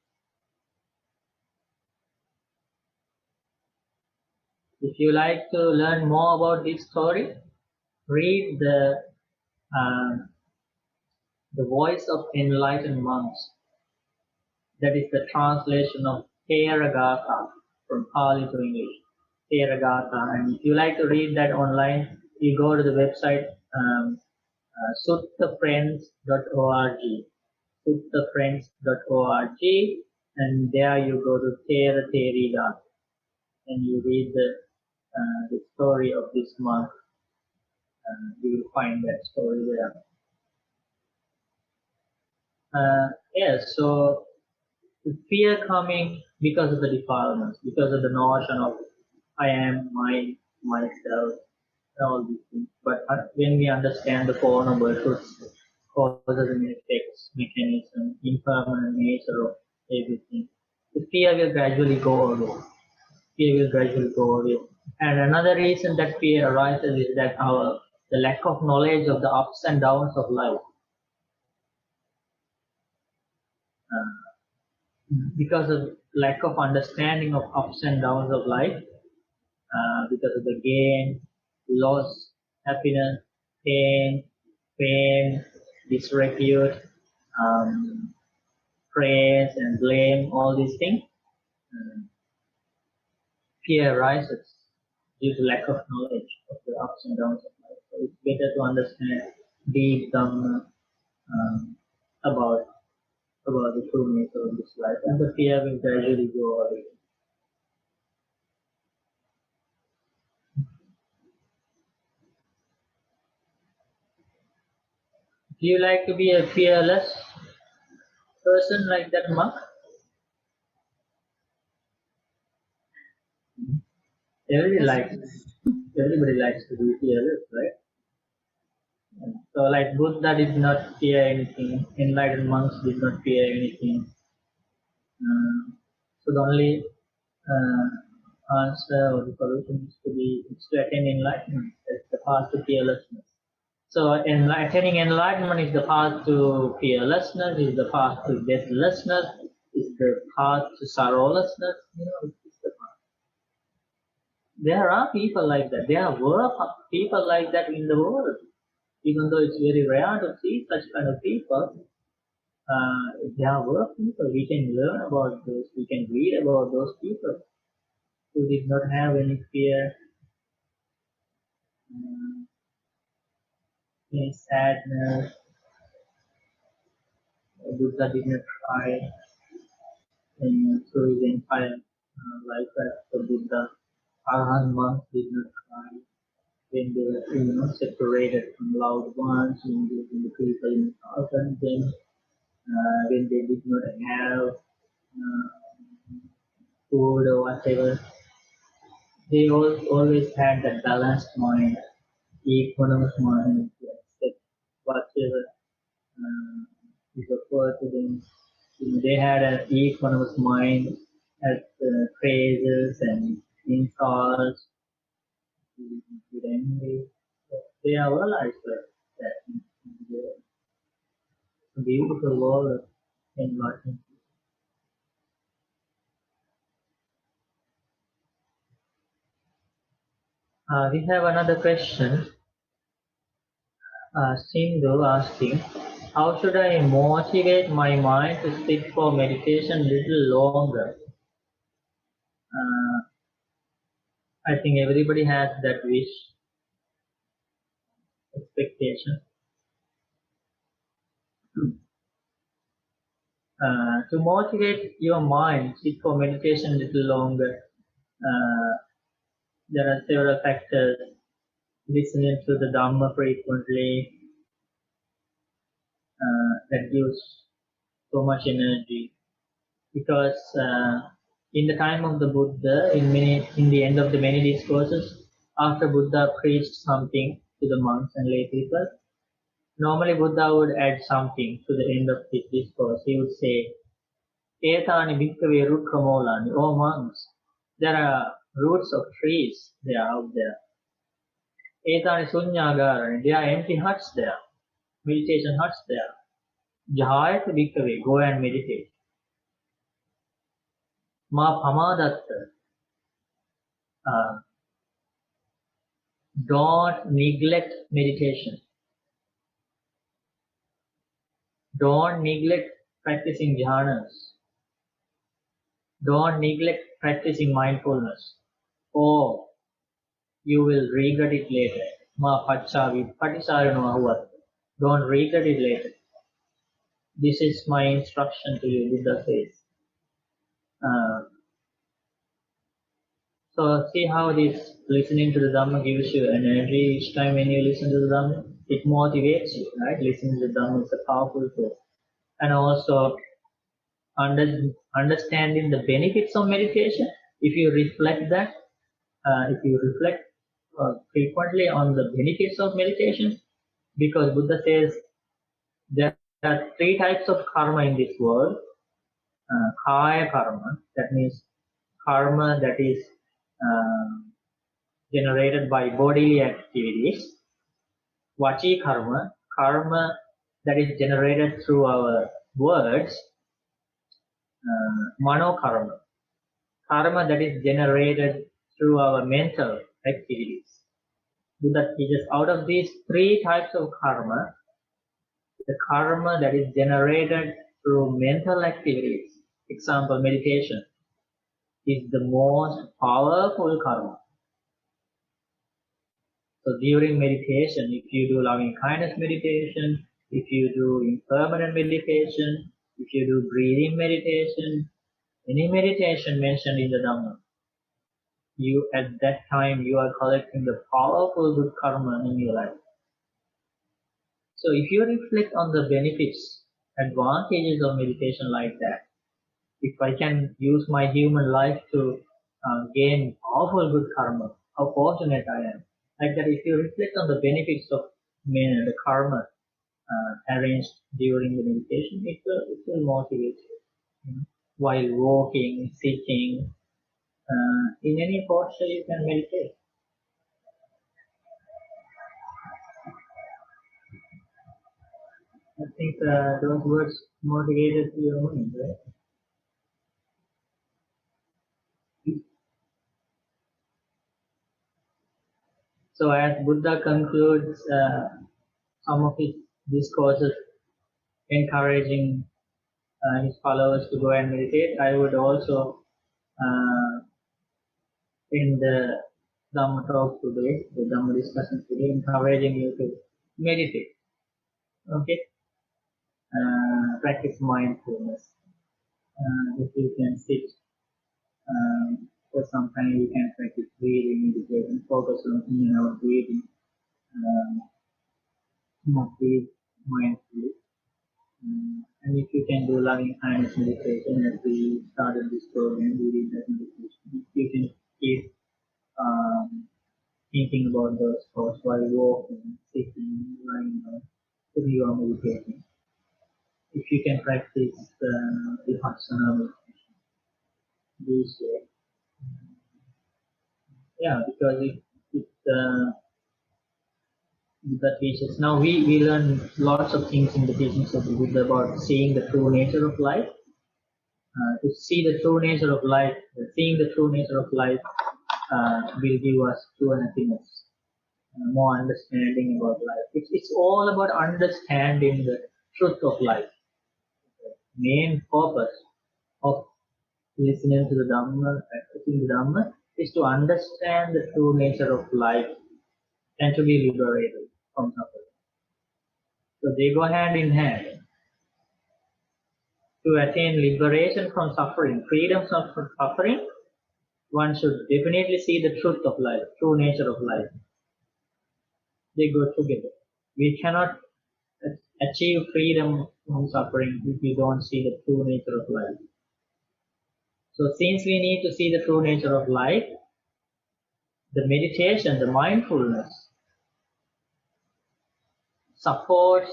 If you like to learn more about this story, read the Voice of Enlightened Monks. That is the translation of Theravada from Pali to English. Theravada. And if you like to read that online, you go to the website suttafriends.org. Suttafriends.org, and there you go to Theravada, and you read the story of this monk. You will find that story there. Yes, so the fear coming because of the defilements, because of the notion of I am, myself, all these things. But when we understand the Four Noble Truths, causes and effects, mechanism, impermanent nature of everything, the fear will gradually go away. Fear will gradually go away. And another reason that fear arises is that the lack of knowledge of the ups and downs of life. Because of lack of understanding of ups and downs of life, because of the gain, loss, happiness, pain, disrepute, praise and blame, all these things, fear arises due to lack of knowledge of the ups and downs of life. So it's better to understand deep Dhamma about the true nature of this life, and the fear will gradually go away. Do you like to be a fearless person like that monk? Everybody likes to be fearless, right? So like Buddha did not fear anything, enlightened monks did not fear anything. So the only answer or the solution is to attain enlightenment. That's the path to fearlessness. So attaining enlightenment is the path to fearlessness, is the path to deathlessness, is the path to sorrowlessness. It's the path. There are people like that. There were people like that in the world. Even though it's very rare to see such kind of people, there were people. We can learn about those. We can read about those people who did not have any fear, any sadness. Buddha did not cry through his entire life as the Buddha. Arahant monks did not cry when they were separated from loved ones, when the people insulted them, when they did not have food or whatever. They always had that balanced mind, equanimous mind to accept whatever is offered to them. They had an equanimous mind at praises and insults, with envy. They are all like that. The beautiful world of enlightenment. We have another question. Sindhu asking, how should I motivate my mind to sit for meditation a little longer? I think everybody has that wish, expectation. To motivate your mind, sit for meditation a little longer. There are several factors. Listening to the Dhamma frequently, that gives so much energy. Because in the time of the Buddha, in the end of the many discourses, after Buddha preached something to the monks and lay people, normally Buddha would add something to the end of his discourse. He would say, Etani bhikkhave rukkhamolani, O monks, there are roots of trees, they are out there. Etani sunyagara, there are empty huts there, meditation huts there. Jahayata bhikkhave, go and meditate. Ma pamadatta, don't neglect meditation. Don't neglect practicing jhanas. Don't neglect practicing mindfulness, or you will regret it later. Ma pachavi patisarano ahuvat. Don't regret it later. This is my instruction to you, Buddha says. So see how this listening to the Dhamma gives you energy each time when you listen to the Dhamma. It motivates you, right? Listening to the Dhamma is a powerful tool. And also understanding the benefits of meditation. If you reflect that, if you reflect frequently on the benefits of meditation, because Buddha says there are three types of karma in this world. Kaya karma, that means karma that is generated by bodily activities. Vachi karma, karma that is generated through our words. Mano karma, karma that is generated through our mental activities. Buddha teaches out of these three types of karma, the karma that is generated through mental activities, example meditation, is the most powerful karma. So during meditation, if you do loving kindness meditation, if you do impermanent meditation, if you do breathing meditation, any meditation mentioned in the Dhamma, you at that time you are collecting the powerful good karma in your life. So if you reflect on the benefits, advantages of meditation like that, if I can use my human life to gain powerful good karma, how fortunate I am. Like that, if you reflect on the benefits of the karma arranged during the meditation, it will motivate you. While walking, sitting, in any posture you can meditate. I think those words motivated your mind, right? So as Buddha concludes some of his discourses encouraging his followers to go and meditate, I would also in the Dhamma talk today, the Dhamma discussion today, encouraging you to meditate. Okay? Practice mindfulness. If you can sit for some time, you can practice breathing, meditation, focus on in and out breathing. Breathe mindfully. And if you can do loving kindness meditation, as we started this program, we did that meditation. You can keep thinking about those thoughts while walking, sitting, lying down, if you are meditating. If you can practice Vipassana meditation this way. Yeah, because it Buddha teaches. Now we learn lots of things in the teachings of the Buddha about seeing the true nature of life. To see the true nature of life, seeing the true nature of life will give us true happiness, more understanding about life. It's all about understanding the truth of life. The main purpose of listening to the Dhamma, practicing the Dhamma, is to understand the true nature of life and to be liberated from suffering. So they go hand in hand. To attain liberation from suffering, freedom from suffering, one should definitely see the truth of life, true nature of life. They go together. We cannot achieve freedom from suffering if we don't see the true nature of life. So since we need to see the true nature of life, the meditation, the mindfulness, supports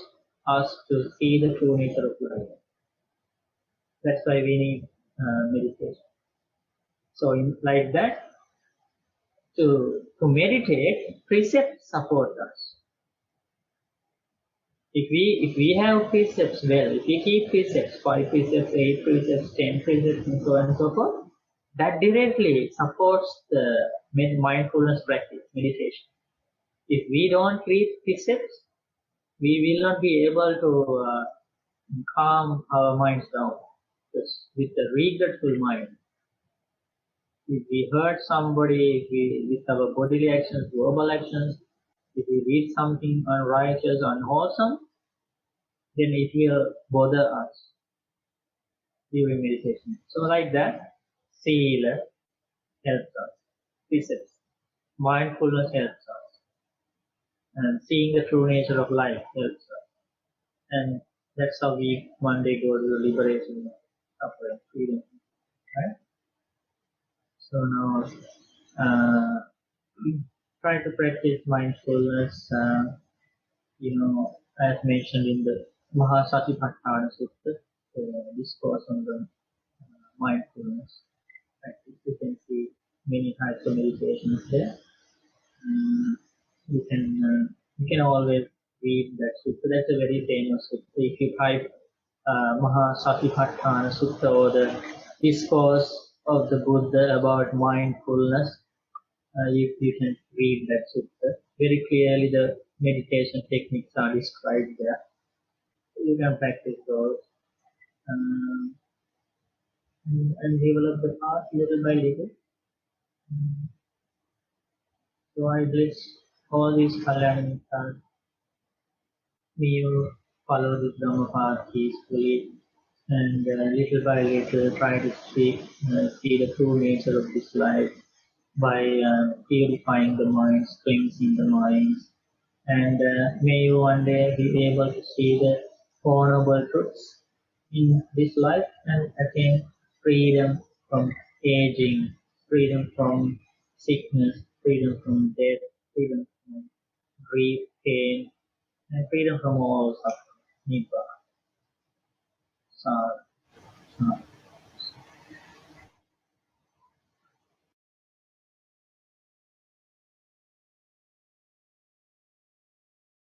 us to see the true nature of life. That's why we need meditation. So like that, to meditate, precepts support us. If we have precepts well, if we keep precepts, 5 precepts, 8 precepts, 10 precepts, and so on and so forth, that directly supports the mindfulness practice, meditation. If we don't read precepts, we will not be able to calm our minds down. Because with a regretful mind, if we hurt somebody, with our bodily actions, verbal actions, if we read something unrighteous, unwholesome, then it will bother us during meditation. So like that, Sila helps us, precepts. Mindfulness helps us. And seeing the true nature of life helps us. And that's how we one day go to the liberation of suffering, freedom. Right? So now, try to practice mindfulness, as mentioned in the Mahasatipatthana Sutta, discourse on the mindfulness practice. You can see many types of meditations there. You can always read that sutta. That's a very famous sutta. If you type Mahasatipatthana Sutta or the discourse of the Buddha about mindfulness, you can read that sutta. Very clearly the meditation techniques are described there. You can practice those and develop the path little by little. So I bless all these Kalyana. May you follow this Dhamma path peacefully and little by little try to see the true nature of this life by purifying the mind, cleansing the mind. And may you one day be able to see the Four Noble Truths in this life and attain freedom from aging, freedom from sickness, freedom from death, freedom from grief, pain, and freedom from all suffering. Nibbana. Sadhu. Sadhu.